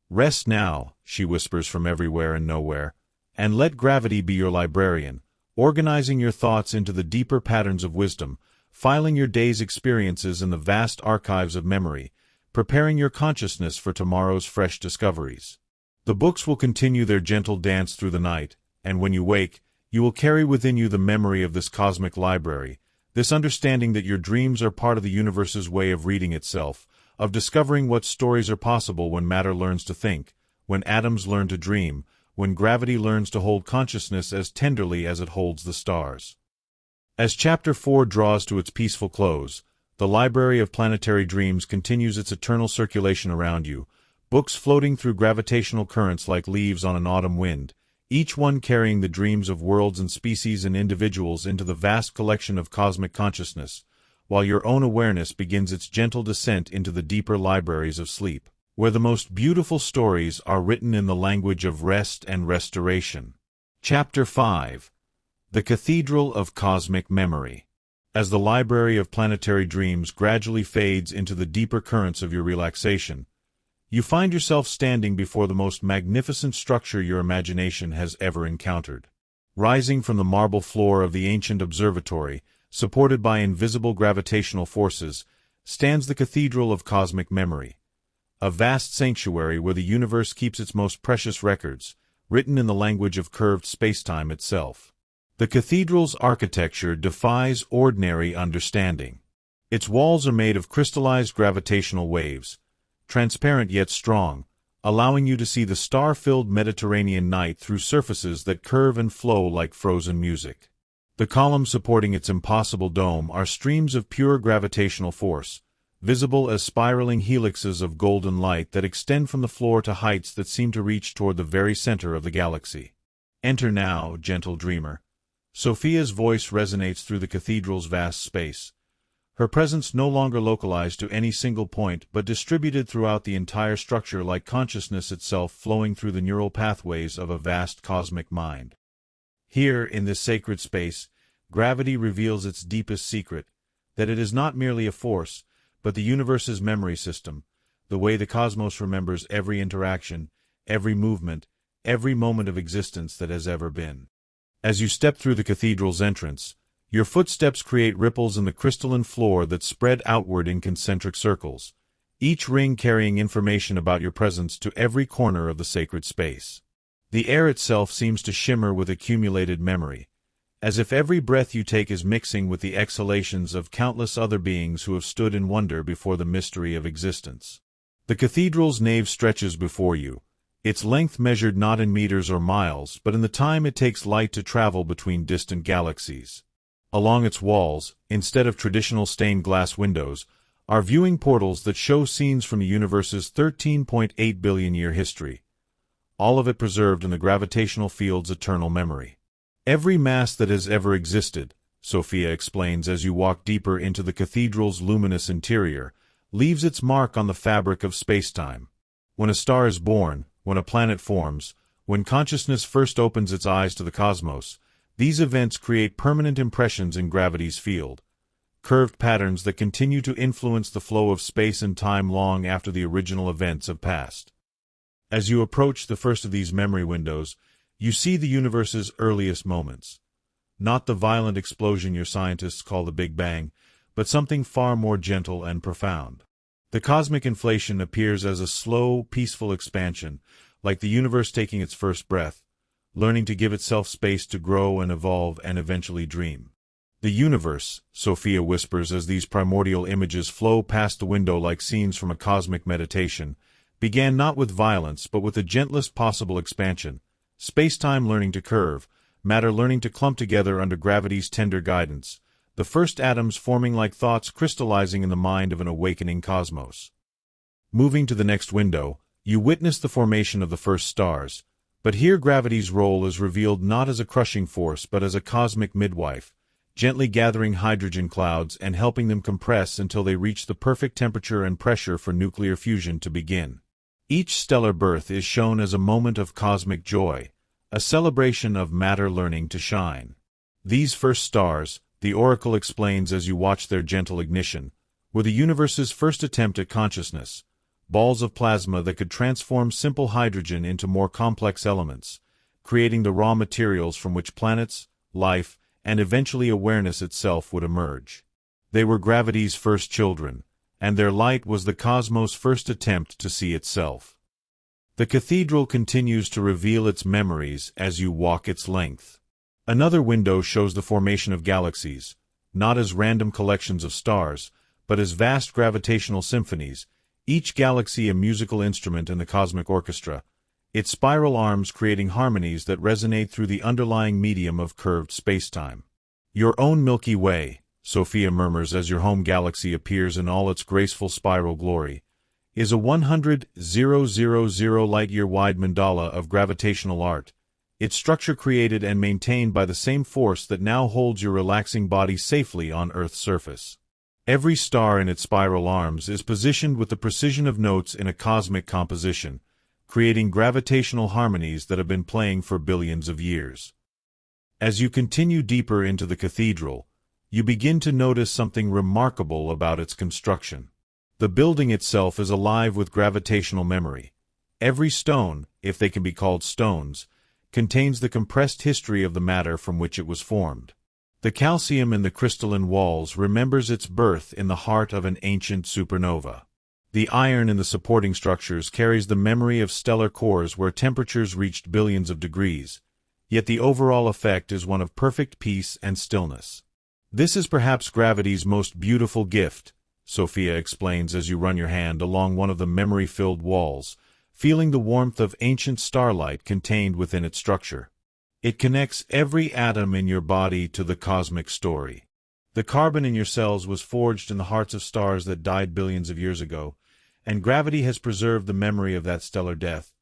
A: "Rest now," she whispers from everywhere and nowhere, "and let gravity be your librarian, organizing your thoughts into the deeper patterns of wisdom, filing your day's experiences in the vast archives of memory, preparing your consciousness for tomorrow's fresh discoveries." The books will continue their gentle dance through the night, and when you wake, you will carry within you the memory of this cosmic library, this understanding that your dreams are part of the universe's way of reading itself, of discovering what stories are possible when matter learns to think, when atoms learn to dream, when gravity learns to hold consciousness as tenderly as it holds the stars. As Chapter 4 draws to its peaceful close, the Library of Planetary Dreams continues its eternal circulation around you, books floating through gravitational currents like leaves on an autumn wind, each one carrying the dreams of worlds and species and individuals into the vast collection of cosmic consciousness, while your own awareness begins its gentle descent into the deeper libraries of sleep, where the most beautiful stories are written in the language of rest and restoration. Chapter 5. The Cathedral of Cosmic Memory. As the Library of Planetary Dreams gradually fades into the deeper currents of your relaxation, you find yourself standing before the most magnificent structure your imagination has ever encountered. Rising from the marble floor of the ancient observatory, supported by invisible gravitational forces, stands the Cathedral of Cosmic Memory, a vast sanctuary where the universe keeps its most precious records, written in the language of curved spacetime itself. The cathedral's architecture defies ordinary understanding. Its walls are made of crystallized gravitational waves, transparent yet strong, allowing you to see the star-filled Mediterranean night through surfaces that curve and flow like frozen music. The columns supporting its impossible dome are streams of pure gravitational force, visible as spiraling helixes of golden light that extend from the floor to heights that seem to reach toward the very center of the galaxy. Enter now, gentle dreamer. Sophia's voice resonates through the cathedral's vast space, her presence no longer localized to any single point but distributed throughout the entire structure like consciousness itself flowing through the neural pathways of a vast cosmic mind. Here, in this sacred space, gravity reveals its deepest secret, that it is not merely a force, but the universe's memory system, the way the cosmos remembers every interaction, every movement, every moment of existence that has ever been. As you step through the cathedral's entrance, your footsteps create ripples in the crystalline floor that spread outward in concentric circles, each ring carrying information about your presence to every corner of the sacred space. The air itself seems to shimmer with accumulated memory, as if every breath you take is mixing with the exhalations of countless other beings who have stood in wonder before the mystery of existence. The cathedral's nave stretches before you, its length measured not in meters or miles, but in the time it takes light to travel between distant galaxies. Along its walls, instead of traditional stained glass windows, are viewing portals that show scenes from the universe's 13.8 billion-year history, all of it preserved in the gravitational field's eternal memory. Every mass that has ever existed, Sophia explains as you walk deeper into the cathedral's luminous interior, leaves its mark on the fabric of spacetime. When a star is born, when a planet forms, when consciousness first opens its eyes to the cosmos, these events create permanent impressions in gravity's field, curved patterns that continue to influence the flow of space and time long after the original events have passed. As you approach the first of these memory windows, you see the universe's earliest moments. Not the violent explosion your scientists call the Big Bang, but something far more gentle and profound. The cosmic inflation appears as a slow, peaceful expansion, like the universe taking its first breath, learning to give itself space to grow and evolve and eventually dream. The universe, Sophia whispers as these primordial images flow past the window like scenes from a cosmic meditation, began not with violence but with the gentlest possible expansion, space-time learning to curve, matter learning to clump together under gravity's tender guidance, the first atoms forming like thoughts crystallizing in the mind of an awakening cosmos. Moving to the next window, you witness the formation of the first stars, but here gravity's role is revealed not as a crushing force but as a cosmic midwife, gently gathering hydrogen clouds and helping them compress until they reach the perfect temperature and pressure for nuclear fusion to begin. Each stellar birth is shown as a moment of cosmic joy, a celebration of matter learning to shine. These first stars, the Oracle explains as you watch their gentle ignition, were the universe's first attempt at consciousness, balls of plasma that could transform simple hydrogen into more complex elements, creating the raw materials from which planets, life, and eventually awareness itself would emerge. They were gravity's first children, and their light was the cosmos' first attempt to see itself. The cathedral continues to reveal its memories as you walk its length. Another window shows the formation of galaxies, not as random collections of stars, but as vast gravitational symphonies, each galaxy a musical instrument in the cosmic orchestra, its spiral arms creating harmonies that resonate through the underlying medium of curved spacetime. Your own Milky Way, Sophia murmurs as your home galaxy appears in all its graceful spiral glory, is a 100,000 light-year-wide mandala of gravitational art, its structure created and maintained by the same force that now holds your relaxing body safely on Earth's surface. Every star in its spiral arms is positioned with the precision of notes in a cosmic composition, creating gravitational harmonies that have been playing for billions of years. As you continue deeper into the cathedral, you begin to notice something remarkable about its construction. The building itself is alive with gravitational memory. Every stone, if they can be called stones, contains the compressed history of the matter from which it was formed. The calcium in the crystalline walls remembers its birth in the heart of an ancient supernova. The iron in the supporting structures carries the memory of stellar cores where temperatures reached billions of degrees, yet the overall effect is one of perfect peace and stillness. This is perhaps gravity's most beautiful gift, Sophia explains as you run your hand along one of the memory-filled walls, feeling the warmth of ancient starlight contained within its structure. It connects every atom in your body to the cosmic story. The carbon in your cells was forged in the hearts of stars that died billions of years ago, and gravity has preserved the memory of that stellar death,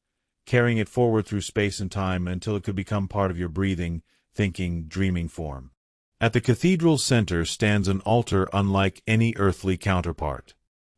A: carrying it forward through space and time until it could become part of your breathing, thinking, dreaming form. At the cathedral's center stands an altar unlike any earthly counterpart.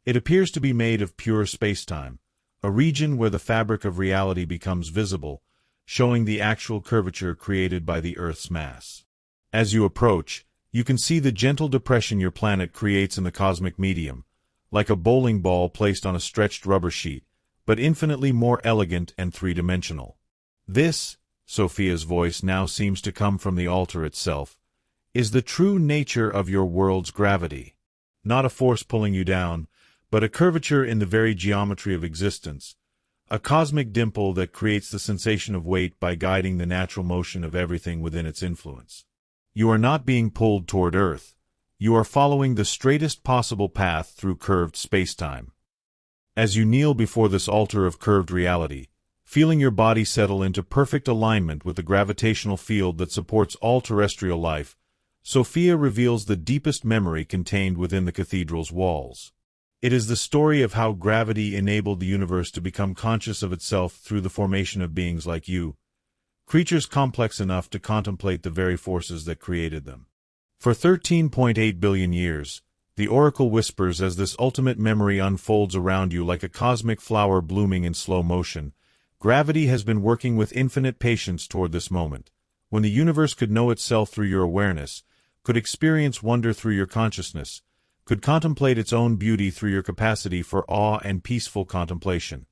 A: It appears to be made of pure space-time, a region where the fabric of reality becomes visible, showing the actual curvature created by the Earth's mass. As you approach, you can see the gentle depression your planet creates in the cosmic medium, like a bowling ball placed on a stretched rubber sheet, but infinitely more elegant and three-dimensional. This, Sophia's voice now seems to come from the altar itself, is the true nature of your world's gravity. Not a force pulling you down, but a curvature in the very geometry of existence, a cosmic dimple that creates the sensation of weight by guiding the natural motion of everything within its influence. You are not being pulled toward Earth. You are following the straightest possible path through curved space-time. As you kneel before this altar of curved reality, feeling your body settle into perfect alignment with the gravitational field that supports all terrestrial life, Sophia reveals the deepest memory contained within the cathedral's walls. It is the story of how gravity enabled the universe to become conscious of itself through the formation of beings like you, creatures complex enough to contemplate the very forces that created them. For 13.8 billion years, the oracle whispers as this ultimate memory unfolds around you like a cosmic flower blooming in slow motion. Gravity has been working with infinite patience toward this moment, when the universe could know itself through your awareness, could experience wonder through your consciousness, could contemplate its own beauty through your capacity for awe and peaceful contemplation.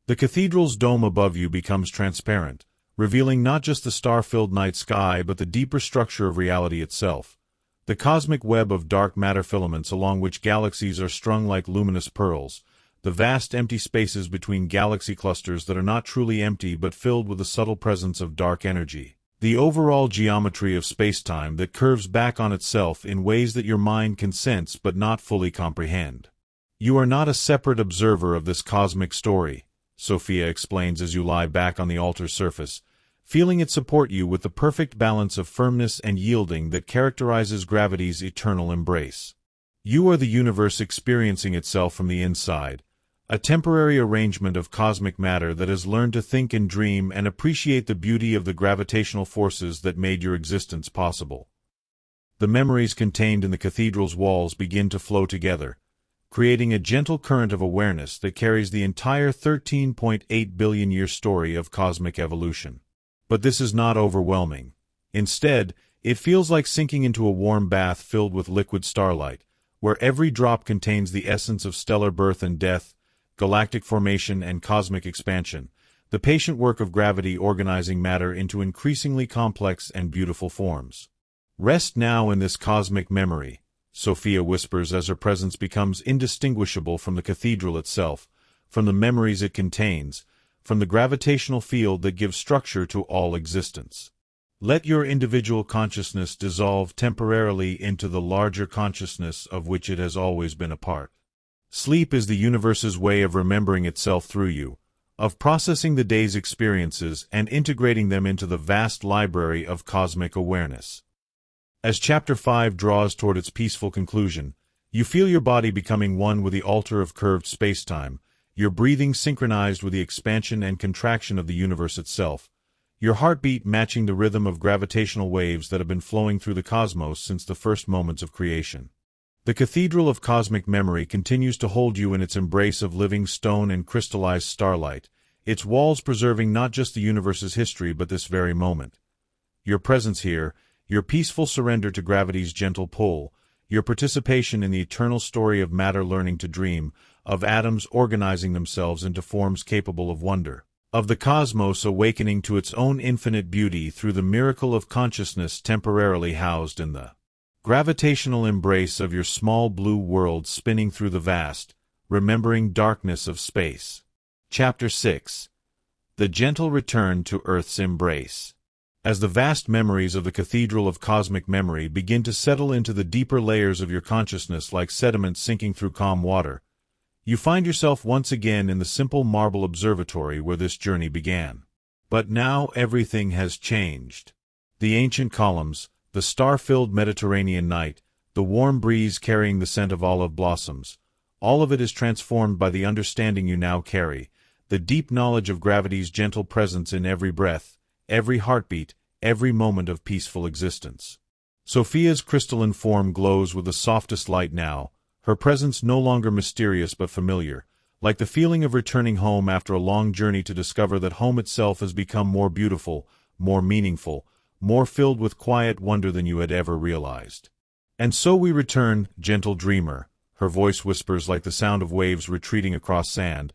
A: The cathedral's dome above you becomes transparent, revealing not just the star-filled night sky but the deeper structure of reality itself, the cosmic web of dark matter filaments along which galaxies are strung like luminous pearls, the vast empty spaces between galaxy clusters that are not truly empty but filled with the subtle presence of dark energy. The overall geometry of space-time that curves back on itself in ways that your mind can sense but not fully comprehend. You are not a separate observer of this cosmic story, Sophia explains as you lie back on the altar's surface, feeling it support you with the perfect balance of firmness and yielding that characterizes gravity's eternal embrace. You are the universe experiencing itself from the inside, a temporary arrangement of cosmic matter that has learned to think and dream and appreciate the beauty of the gravitational forces that made your existence possible. The memories contained in the cathedral's walls begin to flow together, creating a gentle current of awareness that carries the entire 13.8 billion-year story of cosmic evolution. But this is not overwhelming. Instead, it feels like sinking into a warm bath filled with liquid starlight, where every drop contains the essence of stellar birth and death, galactic formation and cosmic expansion, the patient work of gravity organizing matter into increasingly complex and beautiful forms. Rest now in this cosmic memory, Sophia whispers as her presence becomes indistinguishable from the cathedral itself, from the memories it contains, from the gravitational field that gives structure to all existence. Let your individual consciousness dissolve temporarily into the larger consciousness of which it has always been a part. Sleep is the universe's way of remembering itself through you, of processing the day's experiences and integrating them into the vast library of cosmic awareness. As Chapter 5 draws toward its peaceful conclusion, you feel your body becoming one with the altar of curved space-time, your breathing synchronized with the expansion and contraction of the universe itself, your heartbeat matching the rhythm of gravitational waves that have been flowing through the cosmos since the first moments of creation. The Cathedral of Cosmic Memory continues to hold you in its embrace of living stone and crystallized starlight, its walls preserving not just the universe's history but this very moment. Your presence here, Your peaceful surrender to gravity's gentle pull, your participation in the eternal story of matter learning to dream, of atoms organizing themselves into forms capable of wonder, of the cosmos awakening to its own infinite beauty through the miracle of consciousness temporarily housed in the gravitational embrace of your small blue world spinning through the vast, remembering darkness of space. Chapter 6. The Gentle Return to Earth's Embrace. As the vast memories of the Cathedral of Cosmic Memory begin to settle into the deeper layers of your consciousness like sediment sinking through calm water, you find yourself once again in the simple marble observatory where this journey began. But now everything has changed. The ancient columns, the star-filled Mediterranean night, the warm breeze carrying the scent of olive blossoms, all of it is transformed by the understanding you now carry, the deep knowledge of gravity's gentle presence in every breath, every heartbeat, every moment of peaceful existence. Sophia's crystalline form glows with the softest light now, her presence no longer mysterious but familiar, like the feeling of returning home after a long journey to discover that home itself has become more beautiful, more meaningful, more filled with quiet wonder than you had ever realized. And so we return, gentle dreamer, her voice whispers like the sound of waves retreating across sand,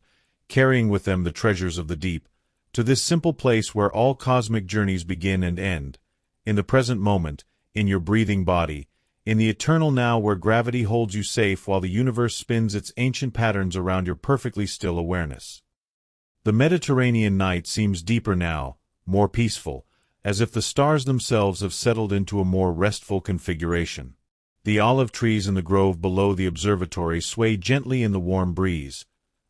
A: carrying with them the treasures of the deep, to this simple place where all cosmic journeys begin and end, in the present moment, in your breathing body, in the eternal now where gravity holds you safe while the universe spins its ancient patterns around your perfectly still awareness. The Mediterranean night seems deeper now, more peaceful, as if the stars themselves have settled into a more restful configuration. The olive trees in the grove below the observatory sway gently in the warm breeze,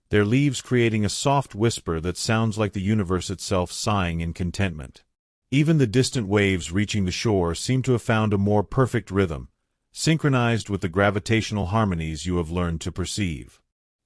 A: their leaves creating a soft whisper that sounds like the universe itself sighing in contentment. Even the distant waves reaching the shore seem to have found a more perfect rhythm, synchronized with the gravitational harmonies you have learned to perceive.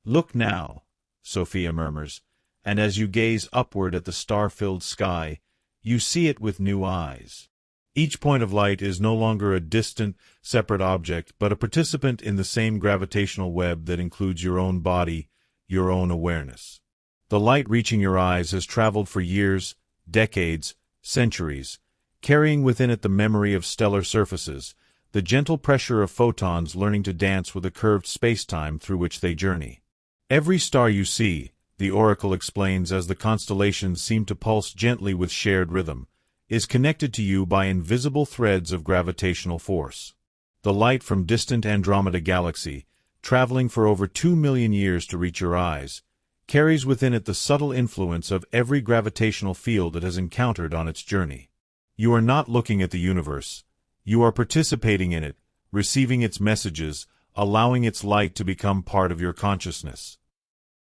A: "Look now," Sophia murmurs, and as you gaze upward at the star-filled sky, you see it with new eyes. Each point of light is no longer a distant, separate object, but a participant in the same gravitational web that includes your own body, your own awareness. The light reaching your eyes has traveled for years, decades, centuries, carrying within it the memory of stellar surfaces, the gentle pressure of photons learning to dance with the curved space-time through which they journey. Every star you see, the oracle explains as the constellations seem to pulse gently with shared rhythm, is connected to you by invisible threads of gravitational force. The light from distant Andromeda galaxy, traveling for over 2 million years to reach your eyes, carries within it the subtle influence of every gravitational field it has encountered on its journey. You are not looking at the universe. You are participating in it, receiving its messages, allowing its light to become part of your consciousness.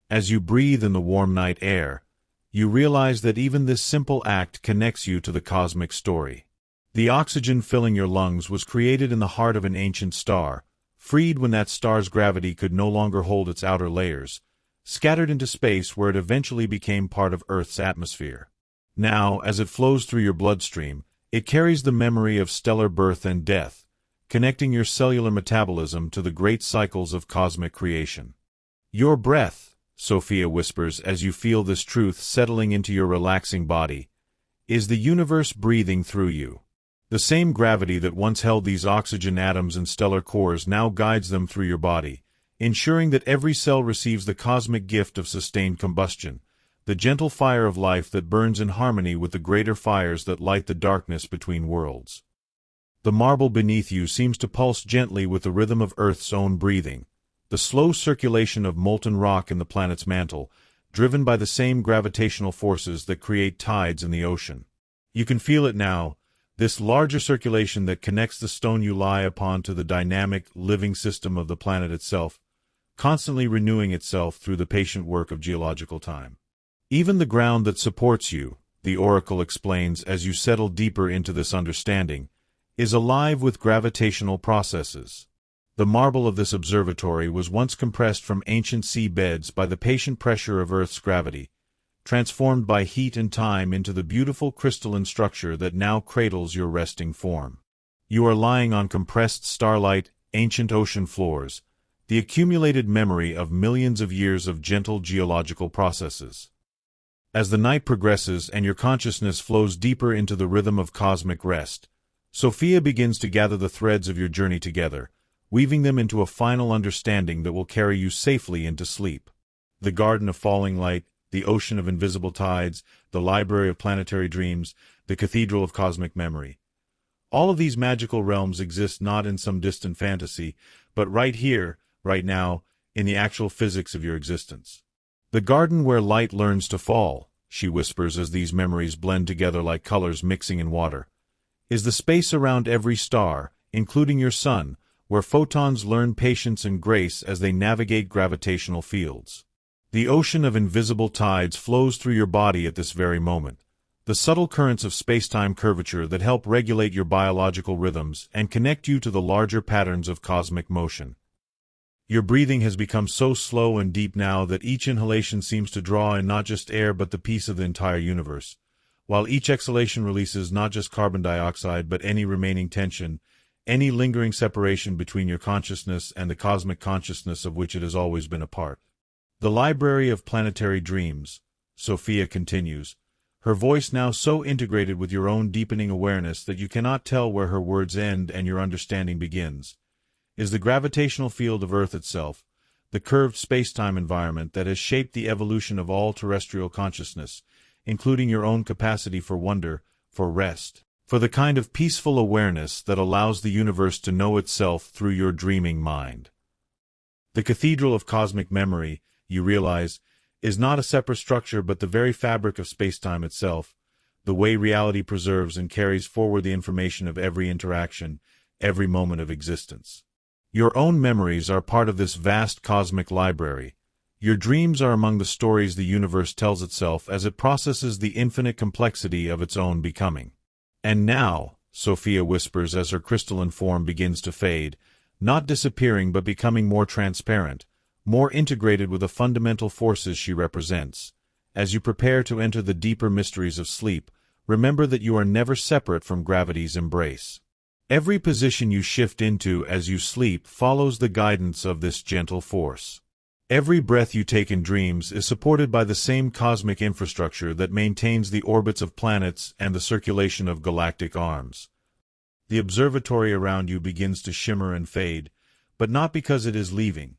A: As you breathe in the warm night air, you realize that even this simple act connects you to the cosmic story. The oxygen filling your lungs was created in the heart of an ancient star, freed when that star's gravity could no longer hold its outer layers, scattered into space where it eventually became part of Earth's atmosphere. Now, as it flows through your bloodstream, it carries the memory of stellar birth and death, connecting your cellular metabolism to the great cycles of cosmic creation. Your breath, Sophia whispers as you feel this truth settling into your relaxing body, is the universe breathing through you. The same gravity that once held these oxygen atoms and stellar cores now guides them through your body, ensuring that every cell receives the cosmic gift of sustained combustion, the gentle fire of life that burns in harmony with the greater fires that light the darkness between worlds. The marble beneath you seems to pulse gently with the rhythm of Earth's own breathing, the slow circulation of molten rock in the planet's mantle, driven by the same gravitational forces that create tides in the ocean. You can feel it now, this larger circulation that connects the stone you lie upon to the dynamic, living system of the planet itself, constantly renewing itself through the patient work of geological time. Even the ground that supports you, the oracle explains as you settle deeper into this understanding, is alive with gravitational processes. The marble of this observatory was once compressed from ancient sea beds by the patient pressure of Earth's gravity, transformed by heat and time into the beautiful crystalline structure that now cradles your resting form. You are lying on compressed starlight, ancient ocean floors, the accumulated memory of millions of years of gentle geological processes. As the night progresses and your consciousness flows deeper into the rhythm of cosmic rest, Sophia begins to gather the threads of your journey together, weaving them into a final understanding that will carry you safely into sleep. The garden of falling light, the ocean of invisible tides, the Library of Planetary Dreams, the Cathedral of Cosmic Memory. All of these magical realms exist not in some distant fantasy, but right here, right now, in the actual physics of your existence. The garden where light learns to fall, she whispers as these memories blend together like colors mixing in water, is the space around every star, including your sun, where photons learn patience and grace as they navigate gravitational fields. The ocean of invisible tides flows through your body at this very moment, the subtle currents of space-time curvature that help regulate your biological rhythms and connect you to the larger patterns of cosmic motion. Your breathing has become so slow and deep now that each inhalation seems to draw in not just air but the peace of the entire universe, while each exhalation releases not just carbon dioxide but any remaining tension, any lingering separation between your consciousness and the cosmic consciousness of which it has always been a part. The Library of Planetary Dreams, Sophia continues, her voice now so integrated with your own deepening awareness that you cannot tell where her words end and your understanding begins, is the gravitational field of Earth itself, the curved space-time environment that has shaped the evolution of all terrestrial consciousness, including your own capacity for wonder, for rest, for the kind of peaceful awareness that allows the universe to know itself through your dreaming mind. The Cathedral of Cosmic Memory, you realize, is not a separate structure but the very fabric of space-time itself, the way reality preserves and carries forward the information of every interaction, every moment of existence. Your own memories are part of this vast cosmic library. Your dreams are among the stories the universe tells itself as it processes the infinite complexity of its own becoming. And now, Sophia whispers as her crystalline form begins to fade, not disappearing but becoming more transparent, more integrated with the fundamental forces she represents. As you prepare to enter the deeper mysteries of sleep, remember that you are never separate from gravity's embrace. Every position you shift into as you sleep follows the guidance of this gentle force. Every breath you take in dreams is supported by the same cosmic infrastructure that maintains the orbits of planets and the circulation of galactic arms. The observatory around you begins to shimmer and fade, but not because it is leaving.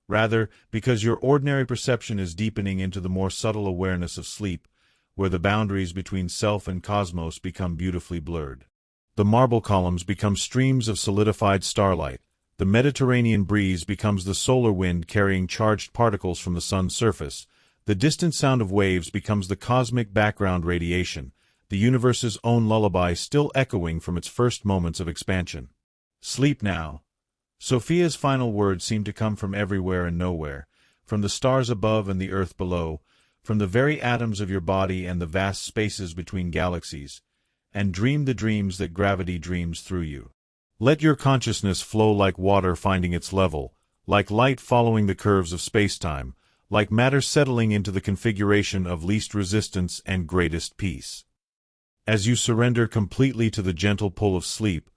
A: Rather, because your ordinary perception is deepening into the more subtle awareness of sleep, where the boundaries between self and cosmos become beautifully blurred. The marble columns become streams of solidified starlight, the Mediterranean breeze becomes the solar wind carrying charged particles from the sun's surface, the distant sound of waves becomes the cosmic background radiation, the universe's own lullaby still echoing from its first moments of expansion. Sleep now. Sophia's final words seem to come from everywhere and nowhere, from the stars above and the earth below, from the very atoms of your body and the vast spaces between galaxies, and dream the dreams that gravity dreams through you. Let your consciousness flow like water finding its level, like light following the curves of space-time, like matter settling into the configuration of least resistance and greatest peace. As you surrender completely to the gentle pull of sleep,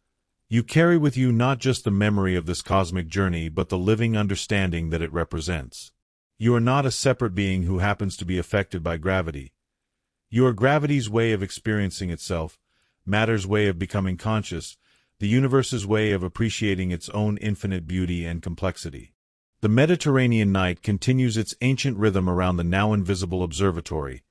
A: you carry with you not just the memory of this cosmic journey but the living understanding that it represents. You are not a separate being who happens to be affected by gravity. You are gravity's way of experiencing itself, matter's way of becoming conscious, the universe's way of appreciating its own infinite beauty and complexity. The Mediterranean night continues its ancient rhythm around the now invisible observatory,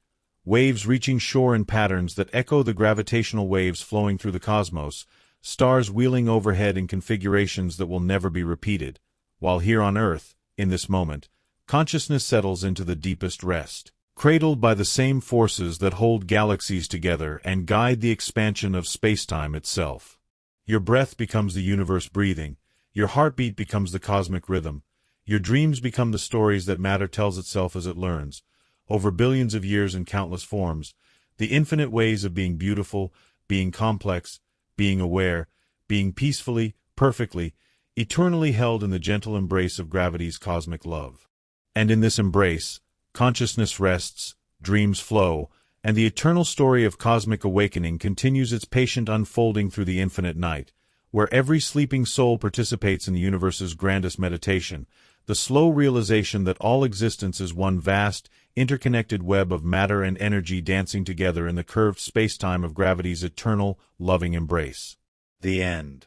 A: waves reaching shore in patterns that echo the gravitational waves flowing through the cosmos, stars wheeling overhead in configurations that will never be repeated, while here on Earth, in this moment, consciousness settles into the deepest rest, cradled by the same forces that hold galaxies together and guide the expansion of spacetime itself. Your breath becomes the universe breathing, your heartbeat becomes the cosmic rhythm, your dreams become the stories that matter tells itself as it learns, over billions of years in countless forms, the infinite ways of being beautiful, being complex, being aware, being peacefully, perfectly, eternally held in the gentle embrace of gravity's cosmic love. And in this embrace, consciousness rests, dreams flow, and the eternal story of cosmic awakening continues its patient unfolding through the infinite night, where every sleeping soul participates in the universe's grandest meditation, the slow realization that all existence is one vast, interconnected web of matter and energy dancing together in the curved spacetime of gravity's eternal, loving embrace. The end.